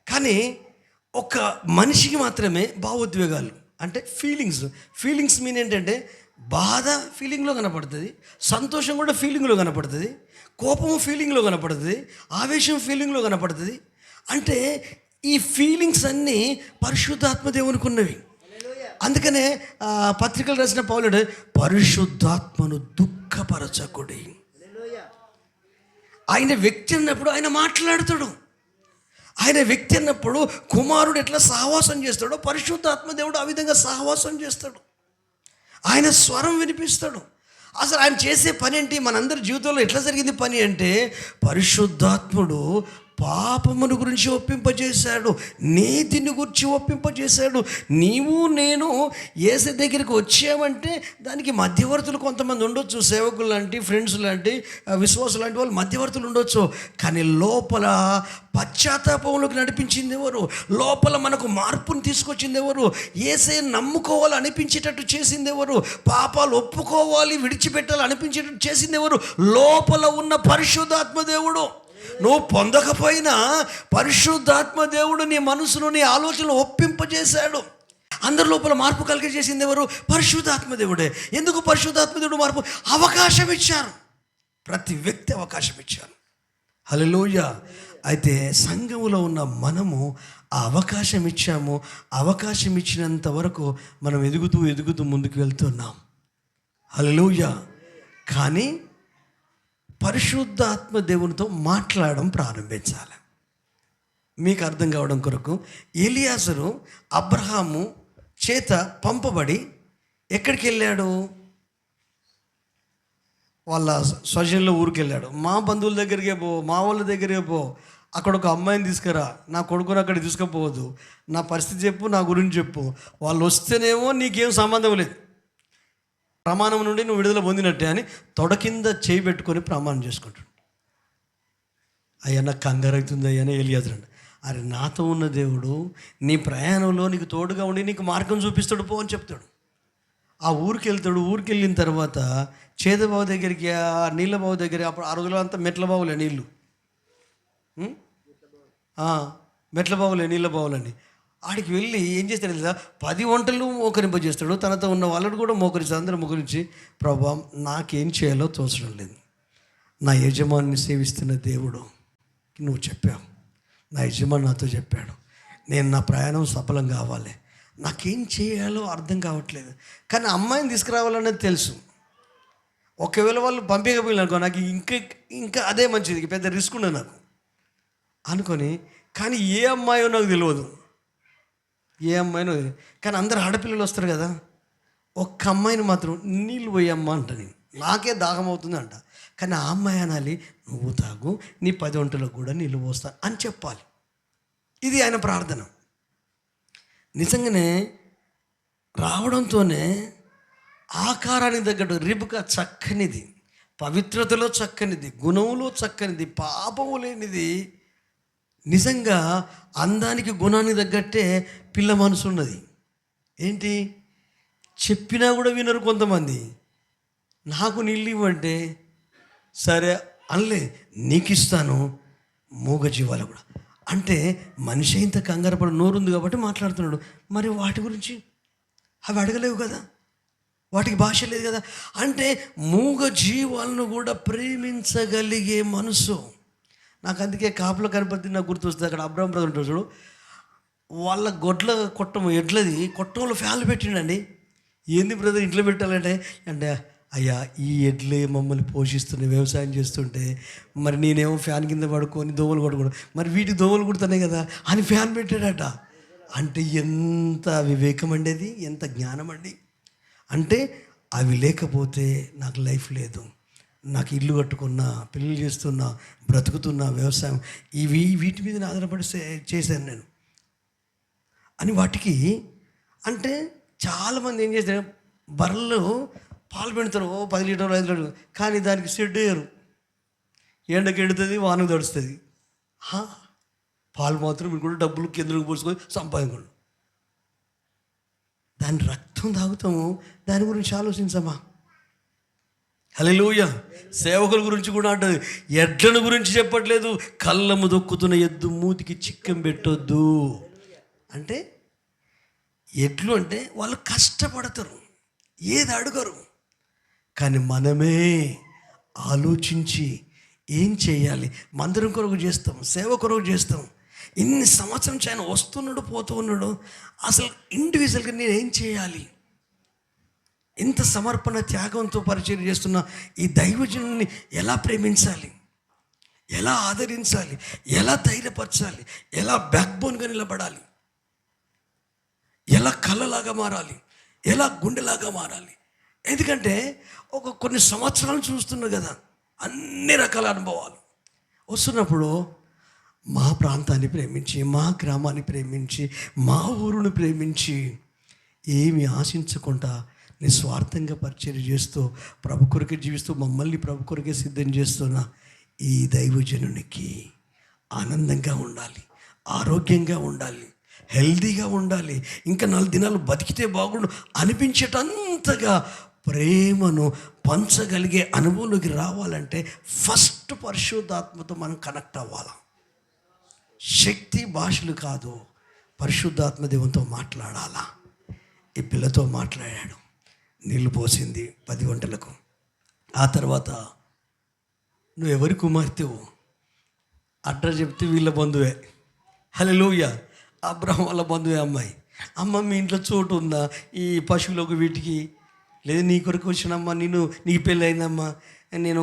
కానీ ఒక మనిషికి మాత్రమే భావోద్వేగాలు అంటే ఫీలింగ్స్ మీన్ ఏంటంటే బాధ ఫీలింగ్లో కనపడుతుంది, సంతోషం కూడా ఫీలింగ్లో కనపడుతుంది, కోపం ఫీలింగ్లో కనపడుతుంది, ఆవేశం ఫీలింగ్లో కనపడుతుంది. అంటే ఈ ఫీలింగ్స్ అన్నీ పరిశుద్ధాత్మ దేవునికి ఉన్నవి. అందుకనే పత్రికలు రాసిన పౌలుడు పరిశుద్ధాత్మను దుఃఖపరచకుడి. ఆయన వ్యక్తి అన్నప్పుడు ఆయన మాట్లాడతాడు. ఆయన వ్యక్తి అన్నప్పుడు కుమారుడు ఎట్లా సహవాసం చేస్తాడో పరిశుద్ధాత్మ దేవుడు ఆ విధంగా సహవాసం చేస్తాడు. ఆయన స్వరం వినిపిస్తాడు. అసలు ఆయన చేసే పని ఏంటి? మనందరి జీవితంలో ఎట్లా జరిగింది పని అంటే పరిశుద్ధాత్ముడు పాపమును గురించి ఒప్పింపజేశాడు, నీతిని గురించి ఒప్పింపజేశాడు. నీవు నేను యేసు దగ్గరికి వచ్చామంటే దానికి మధ్యవర్తులు కొంతమంది ఉండొచ్చు, సేవకులు లాంటి, ఫ్రెండ్స్ లాంటి, విశ్వాసులు లాంటి వాళ్ళు మధ్యవర్తులు ఉండొచ్చు. కానీ లోపల పశ్చాత్తాపంలోకి నడిపించింది ఎవరు? లోపల మనకు మార్పుని తీసుకొచ్చింది ఎవరు? యేసే నమ్ముకోవాలి అనిపించేటట్టు చేసింది ఎవరు? పాపాలు ఒప్పుకోవాలి, విడిచిపెట్టాలి అనిపించేటట్టు చేసింది ఎవరు? లోపల ఉన్న పరిశుద్ధాత్మ దేవుడు. నువ్వు పొందకపోయినా పరిశుద్ధాత్మ దేవుడు నీ మనసులో, నీ ఆలోచనలు ఒప్పింపజేశాడు. అందరి లోపల మార్పు కలిగజేసింది ఎవరు? పరిశుద్ధాత్మ దేవుడే. ఎందుకు పరిశుద్ధాత్మ దేవుడు మార్పు? అవకాశం ఇచ్చారు, ప్రతి వ్యక్తి అవకాశం ఇచ్చారు. హల్లెలూయా. అయితే సంఘములో ఉన్న మనము ఆ అవకాశం ఇచ్చాము. అవకాశం ఇచ్చినంత వరకు మనం ఎదుగుతూ ముందుకు వెళ్తున్నాం. హల్లెలూయా. కానీ పరిశుద్ధాత్మ దేవునితో మాట్లాడడం ప్రారంభించాలి. మీకు అర్థం కావడం కొరకు, ఎలియాజరు అబ్రహాము చేత పంపబడి ఎక్కడికి వెళ్ళాడు? వాళ్ళ స్వజనుల ఊరికి వెళ్ళాడు. మా బంధువుల దగ్గరికే పో, మా వాళ్ళ దగ్గరికే పో, అక్కడ ఒక అమ్మాయిని తీసుకురా, నా కొడుకుని అక్కడికి తీసుకుపోవద్దు, నా పరిస్థితి చెప్పు, నా గురించి చెప్పు. వాళ్ళు వస్తేనేమో నీకేం సంబంధం లేదు, ప్రమాణం నుండి నువ్వు విడుదల పొందినట్టే అని తొడ కింద చేయి పెట్టుకొని ప్రమాణం చేసుకుంటాడు. అయ్యా నాకు కంగారు అవుతుంది అయ్యానే ఎలియాజరు అండి. అరే నాతో ఉన్న దేవుడు నీ ప్రయాణంలో నీకు తోడుగా ఉండి నీకు మార్గం చూపిస్తాడు, పో అని చెప్తాడు. ఆ ఊరికి వెళ్తాడు. ఊరికి వెళ్ళిన తర్వాత చేదబావు దగ్గరికి, ఆ నీళ్ళ బావు దగ్గర, అప్పుడు ఆ రోజులో అంతా మెట్ల బావులే నీళ్ళు, మెట్ల బావులే, నీళ్ళ బావులని. ఆడికి వెళ్ళి ఏం చేస్తాడు తెలుసా? 10 వంటలు మోకరింపజేస్తాడు. తనతో ఉన్న వాళ్ళని కూడా మోకరిస్తాడు. అందరూ మోకరించి, ప్రభా నాకేం చేయాలో తోచడం లేదు, నా యజమానిని సేవిస్తున్న దేవుడు నువ్వు చెప్పావు, నా యజమాని నాతో చెప్పాడు, నేను నా ప్రయాణం సఫలం కావాలి, నాకేం చేయాలో అర్థం కావట్లేదు. కానీ అమ్మాయిని తీసుకురావాలనేది తెలుసు. ఒకవేళ వాళ్ళు పంపించకపోయినారు నాకు ఇంకా అదే మంచిది, పెద్ద రిస్క్ ఉండదు నాకు అనుకొని. కానీ ఏ అమ్మాయో నాకు తెలియదు, ఏ అమ్మాయినో. కానీ అందరు ఆడపిల్లలు వస్తారు కదా, ఒక్క అమ్మాయిని మాత్రం నీళ్ళు పోయమ్మా అంట. నేను నాకే దాహం అవుతుంది అంట. కానీ ఆ అమ్మాయి అనాలి, నువ్వు తాగు, నీ 10 వంటలకు కూడా నీళ్ళు పోస్తా అని చెప్పాలి. ఇది ఆయన ప్రార్థన. నిజంగానే రావడంతోనే ఆకారానికి తగ్గట్టు రిబకా చక్కనిది, పవిత్రతలో చక్కనిది, గుణంలో చక్కనిది, పాపము లేనిది. నిజంగా అందానికి గుణానికి తగ్గట్టే పిల్ల మనసు ఉన్నది. ఏంటి చెప్పినా కూడా వినరు కొంతమంది. నాకు నీళ్ళు ఇవ్వంటే సరే అనలే, నీకు ఇస్తాను, మూగజీవాలు కూడా. అంటే మనిషి ఇంత కంగారపడి నోరుంది కాబట్టి మాట్లాడుతున్నాడు. మరి వాటి గురించి అవి అడగలేవు కదా, వాటికి భాష లేదు కదా. అంటే మూగ జీవాలను కూడా ప్రేమించగలిగే మనసు. నాకు అందుకే కాపులో కనపడి నాకు గుర్తొస్తుంది, అక్కడ అబ్రహం బ్రదర్ ఉంటాడు చూడు, వాళ్ళ గొడ్ల కొట్టం ఎడ్లది కొట్టంలో ఫ్యాన్లు పెట్టిండండి. ఏంది బ్రదర్ ఇంట్లో పెట్టాలంటే, అంటే అయ్యా ఈ ఎడ్లే మమ్మల్ని పోషిస్తున్నాయి, వ్యవసాయం చేస్తుంటే మరి నేనేమో ఫ్యాన్ కింద పడుకొని దోమలు కొట్టుకోవడం, మరి వీటికి దోమలు కుడుతున్నాయి కదా అని ఫ్యాన్ పెట్టాడట. అంటే ఎంత వివేకం అండి అది, ఎంత జ్ఞానం అండి. అంటే అవి లేకపోతే నాకు లైఫ్ లేదు, నాకు ఇల్లు కట్టుకున్నా, పెళ్ళి చేస్తున్నా, బ్రతుకుతున్నా, వ్యవసాయం వీటి మీద ఆధారపడి చేశాను నేను అని. వాటికి అంటే చాలామంది ఏం చేస్తారు, బర్రెలు పాలు పెడతారు 10 లీటర్లు 5 లీటర్లు, కానీ దానికి షెడ్ వేయరు, ఎండకి ఎండుతుంది, వానకు తడుస్తుంది. పాలు మాత్రం మీరు కూడా డబ్బులు కిందకు పోసుకొని సంపాదించండి. దాని రక్తం తాగుతాము, దాని గురించి ఆలోచించమా? హల్లెలూయా. సేవకుల గురించి కూడా అంటది, ఎడ్లను గురించి చెప్పట్లేదు. కళ్ళము దొక్కుతున్న ఎద్దు మూతికి చిక్కం పెట్టొద్దు అంటే, ఎడ్లు అంటే వాళ్ళు కష్టపడతారు, ఏది అడగరు. కానీ మనమే ఆలోచించి ఏం చేయాలి, మందిరం కొరకు చేస్తాం, సేవ కొరకు చేస్తాం. ఇన్ని సంవత్సరం ఆయన వస్తున్నాడు, పోతూ ఉన్నాడు, అసలు ఇండివిజువల్గా నేను ఏం చేయాలి? ఇంత సమర్పణ త్యాగంతో పరిచయం చేస్తున్న ఈ దైవజనుని ఎలా ప్రేమించాలి, ఎలా ఆదరించాలి, ఎలా ధైర్యపరచాలి, ఎలా బ్యాక్బోన్గా నిలబడాలి, ఎలా కళ్ళలాగా మారాలి, ఎలా గుండెలాగా మారాలి. ఎందుకంటే కొన్ని సంవత్సరాలు చూస్తున్నారు కదా, అన్ని రకాల అనుభవాలు వస్తున్నప్పుడు మా ప్రాంతాన్ని ప్రేమించి, మా గ్రామాన్ని ప్రేమించి, మా ఊరును ప్రేమించి, ఏమి ఆశించకుండా నిస్వార్థంగా పరిచర్య చేస్తూ ప్రభు కొరకే జీవిస్తూ మమ్మల్ని ప్రభు కొరకే సిద్ధం చేస్తున్న ఈ దైవజనునికి ఆనందంగా ఉండాలి, ఆరోగ్యంగా ఉండాలి, హెల్దీగా ఉండాలి, ఇంకా 4 దినాలు బతికితే బాగుండు అనిపించేటంతగా ప్రేమను పంచగలిగే అనుభవంలోకి రావాలంటే ఫస్ట్ పరిశుద్ధాత్మతో మనం కనెక్ట్ అవ్వాలి. శక్తి భాషలు కాదు, పరిశుద్ధాత్మ దేవునితో మాట్లాడాలా. ఈ పిల్లతో మాట్లాడాడు, నీళ్లు పోసింది 10 గంటలకు. ఆ తర్వాత నువ్వు ఎవరి కుమార్తెవు అడ్రస్ చెప్తే వీళ్ళ బంధువే. హల్లెలూయా, అబ్రహం వాళ్ళ బంధువే అమ్మాయి. అమ్మ మీ ఇంట్లో చోటు ఉందా ఈ పశువులకు వీటికి? లేదు, నీ కొరకు వచ్చినమ్మా, నీకు పెళ్ళి అయిందమ్మా, నేను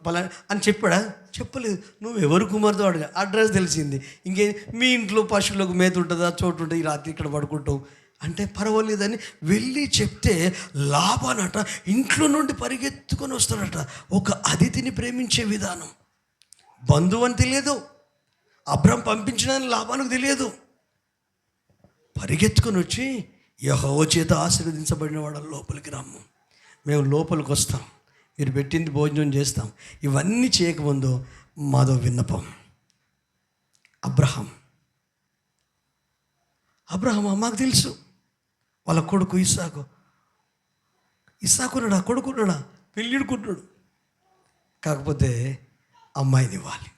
పలా అని చెప్పాడా? చెప్పలేదు. నువ్వు ఎవరు కుమార్తె అడిగా, అడ్రస్ తెలిసింది. ఇంకే మీ ఇంట్లో పశువులకు మేత ఉంటుందా, చోటు ఉంటుంది, ఈ రాత్రి ఇక్కడ పడుకుంటావు అంటే పర్వాలేదని వెళ్ళి చెప్తే లాభానట ఇంట్లో నుండి పరిగెత్తుకొని వస్తాడట. ఒక అతిథిని ప్రేమించే విధానం. బంధువు అని తెలియదు, అబ్రహం పంపించడానికి లాభానికి తెలియదు. పరిగెత్తుకొని వచ్చి యెహోవా చేత ఆశీర్వదించబడిన వాళ్ళ లోపలికి రమ్ము, మేము లోపలికి వస్తాం, మీరు పెట్టింది భోజనం చేస్తాం. ఇవన్నీ చేయకముందు మాదో విన్నపం. అబ్రహం మాకు తెలుసు, వాళ్ళ కొడుకు ఇస్సాకున్నాడా, కొడుకున్నాడా, పెళ్ళిడుకుంటున్నాడు. కాకపోతే అమ్మాయిని ఇవ్వాలి.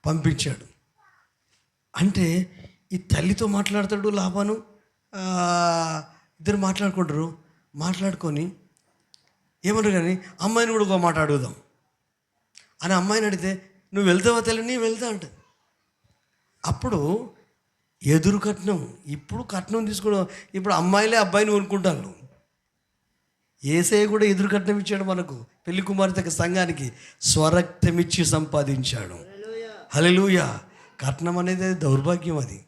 పంపించాడు. అంటే ఈ తల్లితో మాట్లాడతాడు లాభాను, ఇద్దరు మాట్లాడుకొని ఏమంటారు కానీ అమ్మాయిని కూడా ఒక మాట అడుగుదాం అని అమ్మాయిని అడిగితే, నువ్వు వెళ్తావా తల్లి? నీ వెళ్తా అంటే అప్పుడు ఎదురు కట్నం. ఇప్పుడు కట్నం తీసుకోవడం, ఇప్పుడు అమ్మాయిలే అబ్బాయిని కొనుక్కుంటాను. యేసయ్య కూడా ఎదురు కట్నం ఇచ్చాడు మనకు, పెళ్లి కుమార్తెకి సంఘానికి స్వరక్తం ఇచ్చి సంపాదించాడు. హల్లెలూయా. కట్నం అనేది దౌర్భాగ్యం అది.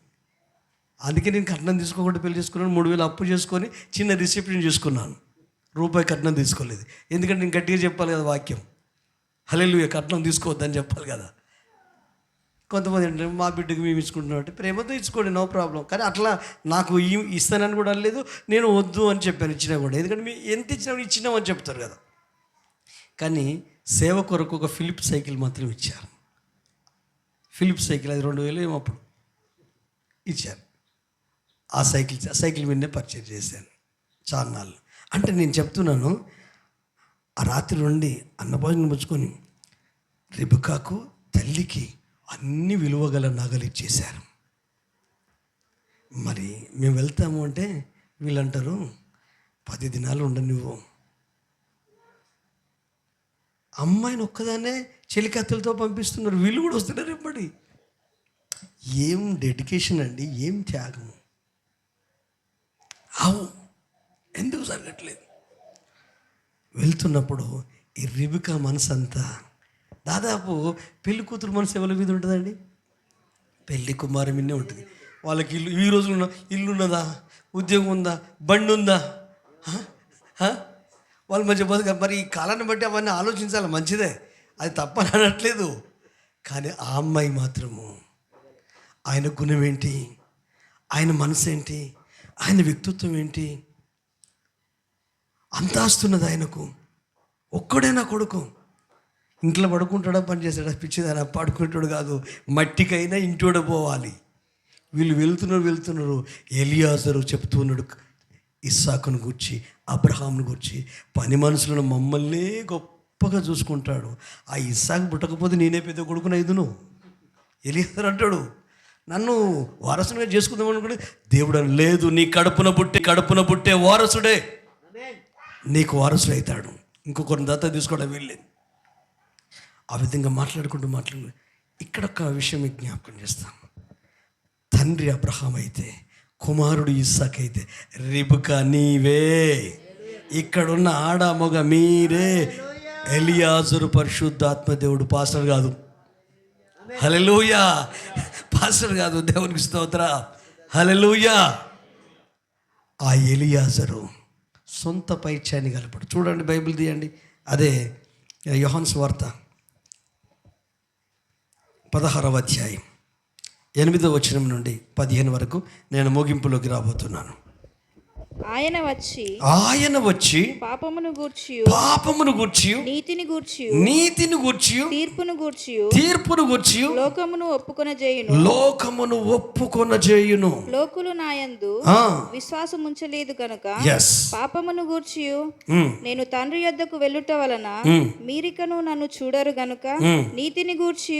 అందుకే నేను కట్నం తీసుకోకుండా పెళ్లి చేసుకున్నాను. 3,000 అప్పు చేసుకొని చిన్న రిసెప్షన్ చేసుకున్నాను. రూపాయి కట్నం తీసుకోలేదు. ఎందుకంటే నేను గట్టిగా చెప్పాలి కదా వాక్యం. హల్లెలూయా, కట్నం తీసుకోవద్దని చెప్పాలి కదా. కొంతమంది ఏంటంటే మా బిడ్డకి మేము ఇచ్చుకుంటున్నాం అంటే ప్రేమతో ఇచ్చుకోండి, నో ప్రాబ్లం. కానీ అట్లా నాకు ఇస్తానని కూడా అనలేదు, నేను వద్దు అని చెప్పాను ఇచ్చినా కూడా. ఎందుకంటే మీరు ఎంత ఇచ్చినా ఇచ్చినామని చెప్తారు కదా. కానీ సేవ కొరకు ఒక ఫిలిప్ సైకిల్ మాత్రం ఇచ్చారు. ఫిలిప్ సైకిల్, అది 2,000 ఏమో అప్పుడు ఇచ్చారు. ఆ సైకిల్ మీదనే పర్చేజ్ చేశాను చాన్నాళ్ళు. అంటే నేను చెప్తున్నాను, ఆ రాత్రి నుండి అన్నభోజనం పుచ్చుకొని రిబకాకు తల్లికి అన్ని విలువగల నగలు ఇచ్చేశారు. మరి మేము వెళ్తాము అంటే వీళ్ళంటారు 10 దినాలు ఉండ నువ్వు. అమ్మాయిని ఒక్కదాన్నే చెలికత్తెలతో పంపిస్తున్నారు, వీళ్ళు కూడా వస్తున్నారు ఇప్పటి. ఏం డెడికేషన్ అండి, ఏం త్యాగం. ఎందుకు జరగట్లేదు? వెళ్తున్నప్పుడు ఈ రిబికా మనసు అంతా దాదాపు పెళ్లి కూతురు మనసు ఎవరి మీద ఉంటుందండి? పెళ్లి కుమారు మీదే ఉంటుంది. వాళ్ళకి ఈ రోజుల్లో ఇల్లు ఉన్నదా, ఉద్యోగం ఉందా, బండి ఉందా, వాళ్ళ మధ్య బతుక. మరి ఈ కాలాన్ని బట్టి అవన్నీ ఆలోచించాలి, మంచిదే, అది తప్పని అనట్లేదు. కానీ ఆ అమ్మాయి మాత్రము ఆయన గుణం ఏంటి, ఆయన మనసు ఏంటి, ఆయన వ్యక్తిత్వం ఏంటి, అంతాస్తున్నది ఆయనకు. ఒక్కడైనా కొడుకు ఇంట్లో పడుకుంటాడా, పని చేస్తాడా, పిచ్చిదానా, పడుకుంటాడు కాదు, మట్టికైనా ఇంటోడ పోవాలి. వీళ్ళు వెళ్తున్నారు. ఎలియాజరు చెప్తున్నాడు ఇస్సాకును గురించి, అబ్రహాంను గురించి, పని మనుషులను మమ్మల్నే గొప్పగా చూసుకుంటాడు. ఆ ఇస్సాకు పుట్టకపోతే నేనే పెద్ద కొడుకున ఐదును. ఎలియాజరు అంటాడు, నన్ను వారసునిగా చేసుకుందాం అనుకుంటే దేవుడు అని లేదు, నీ కడుపున పుట్టే వారసుడే నీకు వారసుడు అవుతాడు. ఇంకొకరిని దత్త తీసుకోవడం వీల్లేదు. ఆ విధంగా మాట్లాడుకుంటూ ఇక్కడ ఒక విషయం జ్ఞాపకం చేస్తాం. తండ్రి అబ్రహాం అయితే, కుమారుడు ఇస్సాక్ అయితే, రిబకా నీవే, ఇక్కడున్న ఆడ మగ మీరే. ఎలియాజరు పరిశుద్ధాత్మ దేవుడు, పాస్టర్ కాదు. హల్లెలూయా, పాస్టర్ కాదు, దేవునికి స్తోత్రం. హల్లెలూయా. ఆ ఎలియాజరు సొంత పైత్యాన్ని కలపడు. చూడండి, బైబిల్ తీయండి, అదే యోహాను సువార్త 16వ అధ్యాయం 8వ వచనం నుండి 15 వరకు నేను ముగింపులోకి రాబోతున్నాను. ఆయన వచ్చి పాపమును గూర్చి నీతిని గూర్చి తీర్పును గూర్చి లోకమును ఒప్పుకొనజేయును. లోకులు నాయందు విశ్వాసం ఉంచలేదు కనుక పాపమును గూర్చి నేను తండ్రి యొద్దకు వెళ్ళుట వలన మీరికను నన్ను చూడరు గనుక నీతిని గూర్చి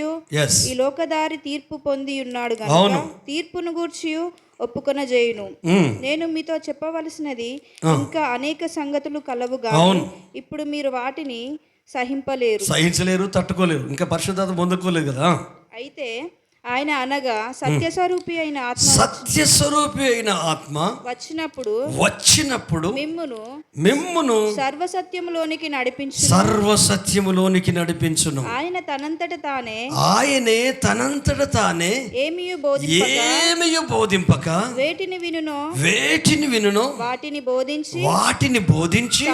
ఈ లోకదారి తీర్పు పొంది ఉన్నాడు గనుక తీర్పును గూర్చి ఒప్పుకొనజేయును. నేను మీతో చెప్పవలసినది ఇంకా అనేక సంగతులు కలవు గాని ఇప్పుడు మీరు వాటిని సహించలేరు, తట్టుకోలేరు, ఇంకా పరిశుద్ధత పొందుకోలేదు కదా. అయితే ఆయన అనగా సత్యస్వరూపి అయిన ఆత్మ వచ్చినప్పుడు మిమ్మును సర్వసత్యములోనికి నడిపించును. ఆయనే తనంతట తానే ఏమియు బోధింపక వేటిని వినునో వాటిని బోధించి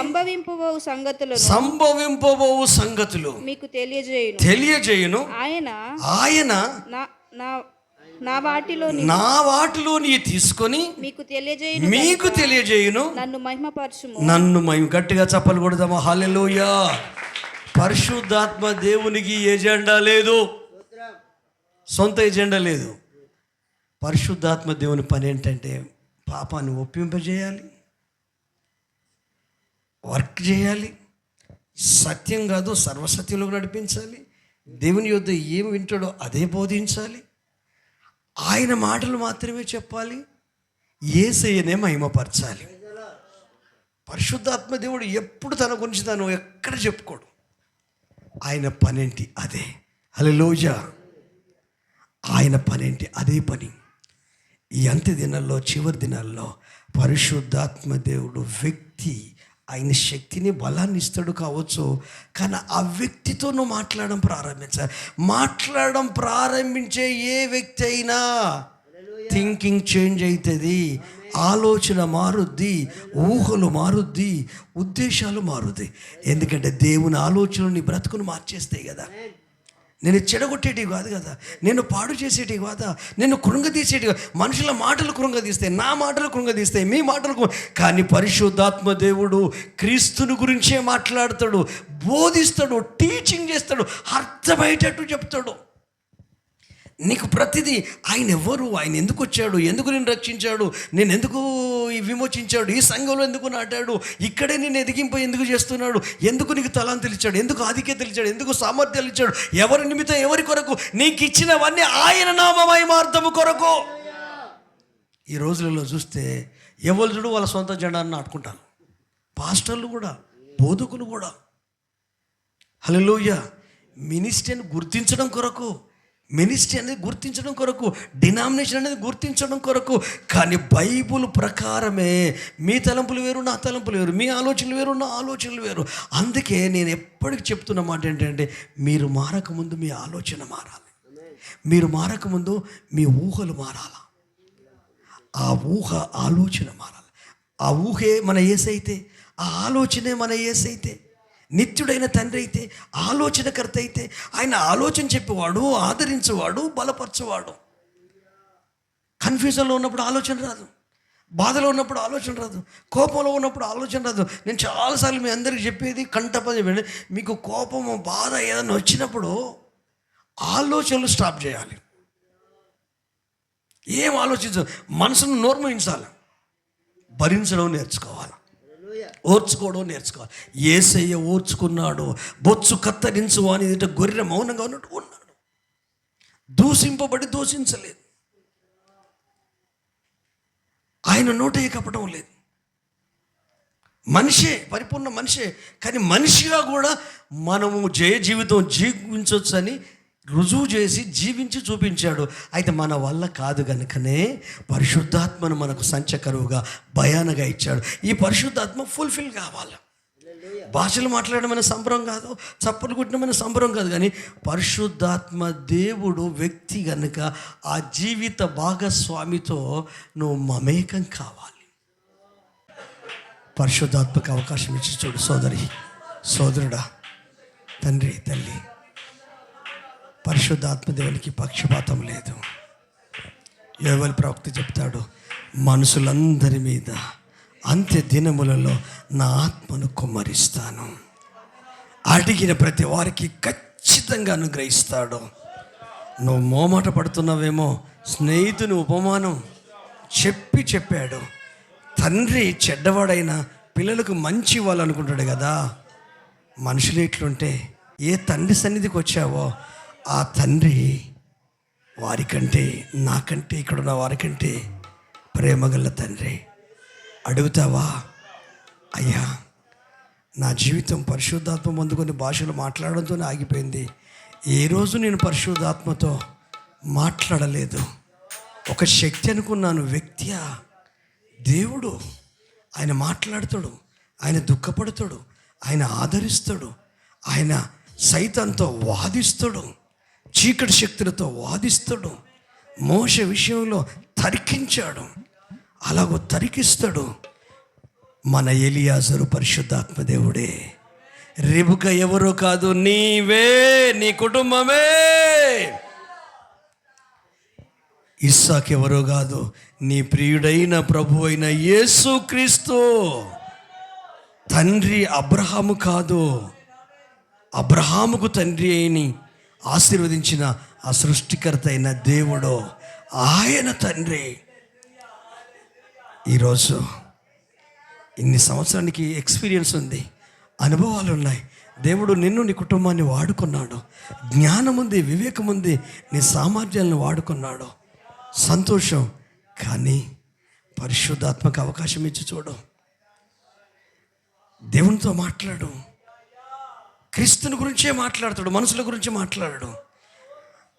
సంభవింపబోవు సంగతులు మీకు తెలియజేయును. ఆయన నా వాటిలోని తీసుకొని మీకు తెలియజేయును. నన్ను మహిమ గట్టిగా చప్పలు కొడదామా? హల్లెలూయా. పరిశుద్ధాత్మ దేవునికి ఎజెండా లేదు, సొంత ఎజెండా లేదు. పరిశుద్ధాత్మ దేవుని పని ఏంటంటే పాపాన్ని ఒప్పింపజేయాలి, వర్క్ చేయాలి, సత్యం కాదు సర్వసత్యంలోకి నడిపించాలి, దేవుని యొద్ద ఏమి వింటాడో అదే బోధించాలి, ఆయన మాటలు మాత్రమే చెప్పాలి, యేసయ్యనే మహిమపరచాలి. పరిశుద్ధాత్మ దేవుడు ఎప్పుడు తన గురించి తను ఎక్కడ చెప్పుకోడు. ఆయన పనేంటి అదే. హల్లెలూయా. ఆయన పనేంటి అదే పని. ఈ అంత్య దినాల్లో, చివరి దినాల్లో పరిశుద్ధాత్మ దేవుడు వ్యక్తి ఆయన శక్తిని బలాన్ని ఇస్తాడు కావచ్చు, కానీ ఆ వ్యక్తితో నువ్వు మాట్లాడడం ప్రారంభించే ఏ వ్యక్తి అయినా థింకింగ్ చేంజ్ అవుతుంది, ఆలోచన మారుద్ది, ఊహలు మారుద్ది, ఉద్దేశాలు మారుద్ది. ఎందుకంటే దేవుని ఆలోచనలు నీ బ్రతుకును మార్చేస్తాయి కదా. నేను చెడగొట్టేటివి కాదు కదా, నేను పాడు చేసేటివి కాదా, నేను కృంగదీసేటివి. మనుషుల మాటలు కృంగదీస్తాయి, నా మాటలు కృంగదీస్తాయి, మీ మాటలు. కానీ పరిశుద్ధాత్మ దేవుడు క్రీస్తుని గురించే మాట్లాడతాడు, బోధిస్తాడు, టీచింగ్ చేస్తాడు, అర్థమయ్యేటట్టు చెప్తాడు. నీకు ప్రతిదీ ఆయన ఎవరు, ఆయన ఎందుకు వచ్చాడు, ఎందుకు నేను రక్షించాడు, నేను ఎందుకు విమోచించాడు, ఈ సంఘంలో ఎందుకు నాటాడు, ఇక్కడే నేను ఎదిగింపు ఎందుకు చేస్తున్నాడు, ఎందుకు నీకు తలాంతులు ఇచ్చాడు, ఎందుకు ఆధిక్యతలు ఇచ్చాడు, ఎందుకు సామర్థ్యాలు ఇచ్చాడు, ఎవరి నిమిత్తం, ఎవరి కొరకు నీకు ఇచ్చినవన్నీ ఆయన నామమహిమార్థము కొరకు. ఈ రోజులలో చూస్తే ఎవరు చూడు వాళ్ళ సొంత జెండాన్ని నాటుకుంటారు. పాస్టర్లు కూడా, బోధకులు కూడా. హల్లెలూయా. మినిస్ట్రీని గుర్తించడం కొరకు, మినిస్ట్రీ అనేది గుర్తించడం కొరకు, డినామినేషన్ అనేది గుర్తించడం కొరకు. కానీ బైబుల్ ప్రకారమే మీ తలంపులు వేరు, నా తలంపులు వేరు, మీ ఆలోచనలు వేరు, నా ఆలోచనలు వేరు. అందుకే నేను ఎప్పటికీ చెప్తున్న మాట ఏంటంటే మీరు మారకముందు మీ ఆలోచన మారాలి, మీరు మారకముందు మీ ఊహలు మారాలి, ఆ ఊహ ఆలోచన మారాలి. ఆ ఊహే మన యేసైతే, ఆ ఆలోచనే మన యేసైతే, నిత్యుడైన తండ్రి అయితే, ఆలోచనకర్త అయితే, ఆయన ఆలోచన చెప్పేవాడు, ఆదరించేవాడు, బలపరచేవాడు. కన్ఫ్యూజన్లో ఉన్నప్పుడు ఆలోచన రాదు, బాధలో ఉన్నప్పుడు ఆలోచన రాదు, కోపంలో ఉన్నప్పుడు ఆలోచన రాదు. నేను చాలాసార్లు మీ అందరికీ చెప్పేది కంటపని చెప్పండి, మీకు కోపము, బాధ ఏదైనా వచ్చినప్పుడు ఆలోచనలు స్టాప్ చేయాలి. ఏం ఆలోచించదు, మనసును నోర్మహించాలి, భరించడం నేర్చుకోవాలి, ఓర్చుకోవడం నేర్చుకోవాలి. యేసయ్య ఓర్చుకున్నాడు. బొచ్చు కత్తరించు అని గొర్రె మౌనంగా ఉన్నట్టు ఉన్నాడు, దూషింపబడి దూషించలేదు. ఆయన నోట ఏ కపటం లేదు. మనిషే, పరిపూర్ణ మనిషే, కానీ మనిషిగా కూడా మనము జయ జీవితం జీవించవచ్చు అని రుజువు చేసి జీవించి చూపించాడు. అయితే మన వల్ల కాదు కనుకనే పరిశుద్ధాత్మను మనకు సంచకరువుగా భయానగా ఇచ్చాడు. ఈ పరిశుద్ధాత్మ ఫుల్ఫిల్ కావాలి. భాషలు మాట్లాడమైన సంబరం కాదు, చప్పలు కొట్టడమైన సంబరం కాదు, కానీ పరిశుద్ధాత్మ దేవుడు వ్యక్తి కనుక ఆ జీవిత భాగస్వామితో నువ్వు మమేకం కావాలి. పరిశుద్ధాత్మకు అవకాశం ఇచ్చి చూడు. సోదరి, సోదరుడా, తండ్రి, తల్లి, పరిశుద్ధాత్మ దేవునికి పక్షపాతం లేదు. యోవేలు ప్రవక్త చెప్తాడు, మనుషులందరి మీద అంత్య దినములలో నా ఆత్మను కుమ్మరిస్తాను. అడిగిన ప్రతి వారికి ఖచ్చితంగా అనుగ్రహిస్తాడు. నువ్వు మోమాట పడుతున్నావేమో, స్నేహితుని ఉపమానం చెప్పాడు. తండ్రి చెడ్డవాడైన పిల్లలకు మంచి ఇవ్వాలనుకుంటాడు కదా. మనుషులు ఎట్లుంటే ఏ తండ్రి సన్నిధికి వచ్చావో ఆ తండ్రి వారికంటే, నాకంటే, ఇక్కడున్న వారికంటే ప్రేమగల తండ్రి. అడుగుతావా, అయ్యా నా జీవితం పరిశుద్ధాత్మ ముందు కొన్ని భాషలు మాట్లాడడంతోనే ఆగిపోయింది. ఏ రోజు నేను పరిశుద్ధాత్మతో మాట్లాడలేదు. ఒక శక్తి అనుకున్నాను, వ్యక్తియా? దేవుడు. ఆయన మాట్లాడతాడు, ఆయన దుఃఖపడతాడు, ఆయన ఆదరిస్తాడు, ఆయన సైతంతో వాదిస్తాడు, చీకటి శక్తులతో వాదిస్తాడు. మోషే విషయంలో తరికించాడు, అలాగో తరికిస్తాడు. మన ఎలియాజరు పరిశుద్ధాత్మ దేవుడే. రెబుక ఎవరో కాదు, నీవే, నీ కుటుంబమే. ఇస్సాకు ఎవరో కాదు, నీ ప్రియుడైన ప్రభు అయిన యేసుక్రీస్తు. తండ్రి అబ్రహాము కాదు, అబ్రహాముకు తండ్రి అయిని ఆశీర్వదించిన ఆ సృష్టికర్త అయిన దేవుడు, ఆయన తండ్రి. ఈరోజు ఇన్ని సంవత్సరానికి ఎక్స్పీరియన్స్ ఉంది, అనుభవాలు ఉన్నాయి. దేవుడు నిన్ను, నీ కుటుంబాన్ని వాడుకున్నాడు. జ్ఞానం ఉంది, వివేకం ఉంది, నీ సామర్థ్యాలను వాడుకున్నాడు. సంతోషం. కానీ పరిశుద్ధాత్మకు అవకాశం ఇచ్చి చూడు. దేవునితో మాట్లాడు. క్రీస్తుని గురించే మాట్లాడతాడు, మనుషుల గురించి మాట్లాడాడు.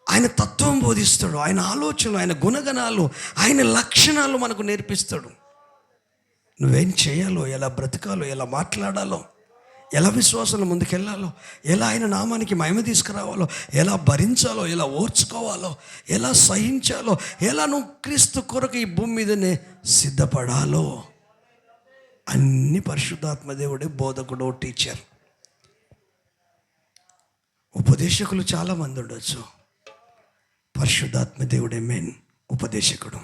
ఆయన తత్వం బోధిస్తాడు, ఆయన ఆలోచనలు, ఆయన గుణగణాలు, ఆయన లక్షణాలు మనకు నేర్పిస్తాడు. నువ్వేం చేయాలో, ఎలా బ్రతకాలో, ఎలా మాట్లాడాలో, ఎలా విశ్వాసంలో ముందుకెళ్ళాలో, ఎలా ఆయన నామానికి మహిమ తీసుకురావాలో, ఎలా భరించాలో, ఎలా ఓర్చుకోవాలో, ఎలా సహించాలో, ఎలా నువ్వు క్రీస్తు కొరకు ఈ భూమి మీదనే సిద్ధపడాలో అన్ని పరిశుద్ధాత్మ దేవుడే బోధకుడు, టీచర్. ఉపదేశకులు చాలామంది ఉండొచ్చు, పరిశుద్ధాత్మ దేవుడే మెయిన్ ఉపదేశకుడు.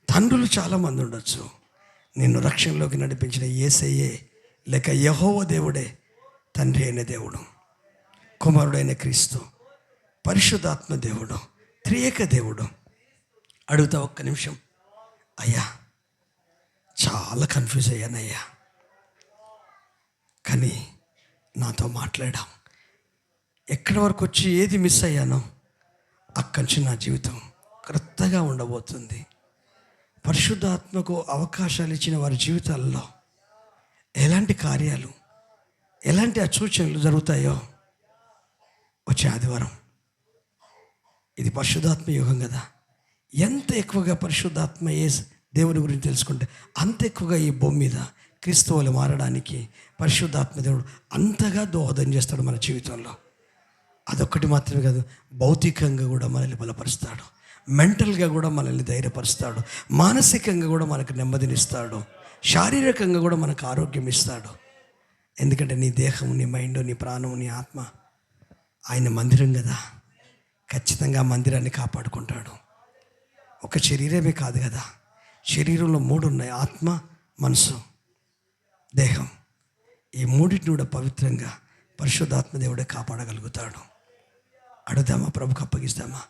తండ్రులు చాలామంది ఉండొచ్చు, నిన్ను రక్షణలోకి నడిపించిన యేసయ్యే లేక యెహోవా దేవుడే తండ్రి అయిన దేవుడు, కుమారుడైన క్రీస్తు, పరిశుద్ధాత్మ దేవుడు, త్రియేక దేవుడు. అడుగుతా ఒక్క నిమిషం, అయ్యా చాలా కన్ఫ్యూజ్ అయ్యానయ్యా, కానీ నాతో మాట్లాడాం. ఎక్కడి వరకు వచ్చి ఏది మిస్ అయ్యానో అక్కడి నుంచి నా జీవితం క్రొత్తగా ఉండబోతుంది. పరిశుద్ధాత్మకు అవకాశాలు ఇచ్చిన వారి జీవితాల్లో ఎలాంటి కార్యాలు, ఎలాంటి సూచనలు జరుగుతాయో వచ్చే ఆదివారం. ఇది పరిశుద్ధాత్మ యుగం కదా. ఎంత ఎక్కువగా పరిశుద్ధాత్మ దేవుని గురించి తెలుసుకుంటే అంత ఎక్కువగా ఈ భూమి మీద క్రీస్తువులు మారడానికి పరిశుద్ధాత్మ దేవుడు అంతగా దోహదం చేస్తాడు మన జీవితంలో. అదొక్కటి మాత్రమే కాదు, భౌతికంగా కూడా మనల్ని బలపరుస్తాడు, మెంటల్గా కూడా మనల్ని ధైర్యపరుస్తాడు, మానసికంగా కూడా మనకు నెమ్మదినిస్తాడు, శారీరకంగా కూడా మనకు ఆరోగ్యం ఇస్తాడు. ఎందుకంటే నీ దేహం, నీ మైండ్, నీ ప్రాణం, నీ ఆత్మ ఆయన మందిరం కదా. ఖచ్చితంగా మందిరాన్ని కాపాడుకుంటాడు. ఒక శరీరమే కాదు కదా, శరీరంలో 3 ఉన్నాయి, ఆత్మ, మనసు, దేహం. ఈ మూడింటిని కూడా పవిత్రంగా పరిశుద్ధాత్మ దేవుడే కాపాడగలుగుతాడు. అడుగుదామా, ప్రభుకు అప్పగిస్తామా?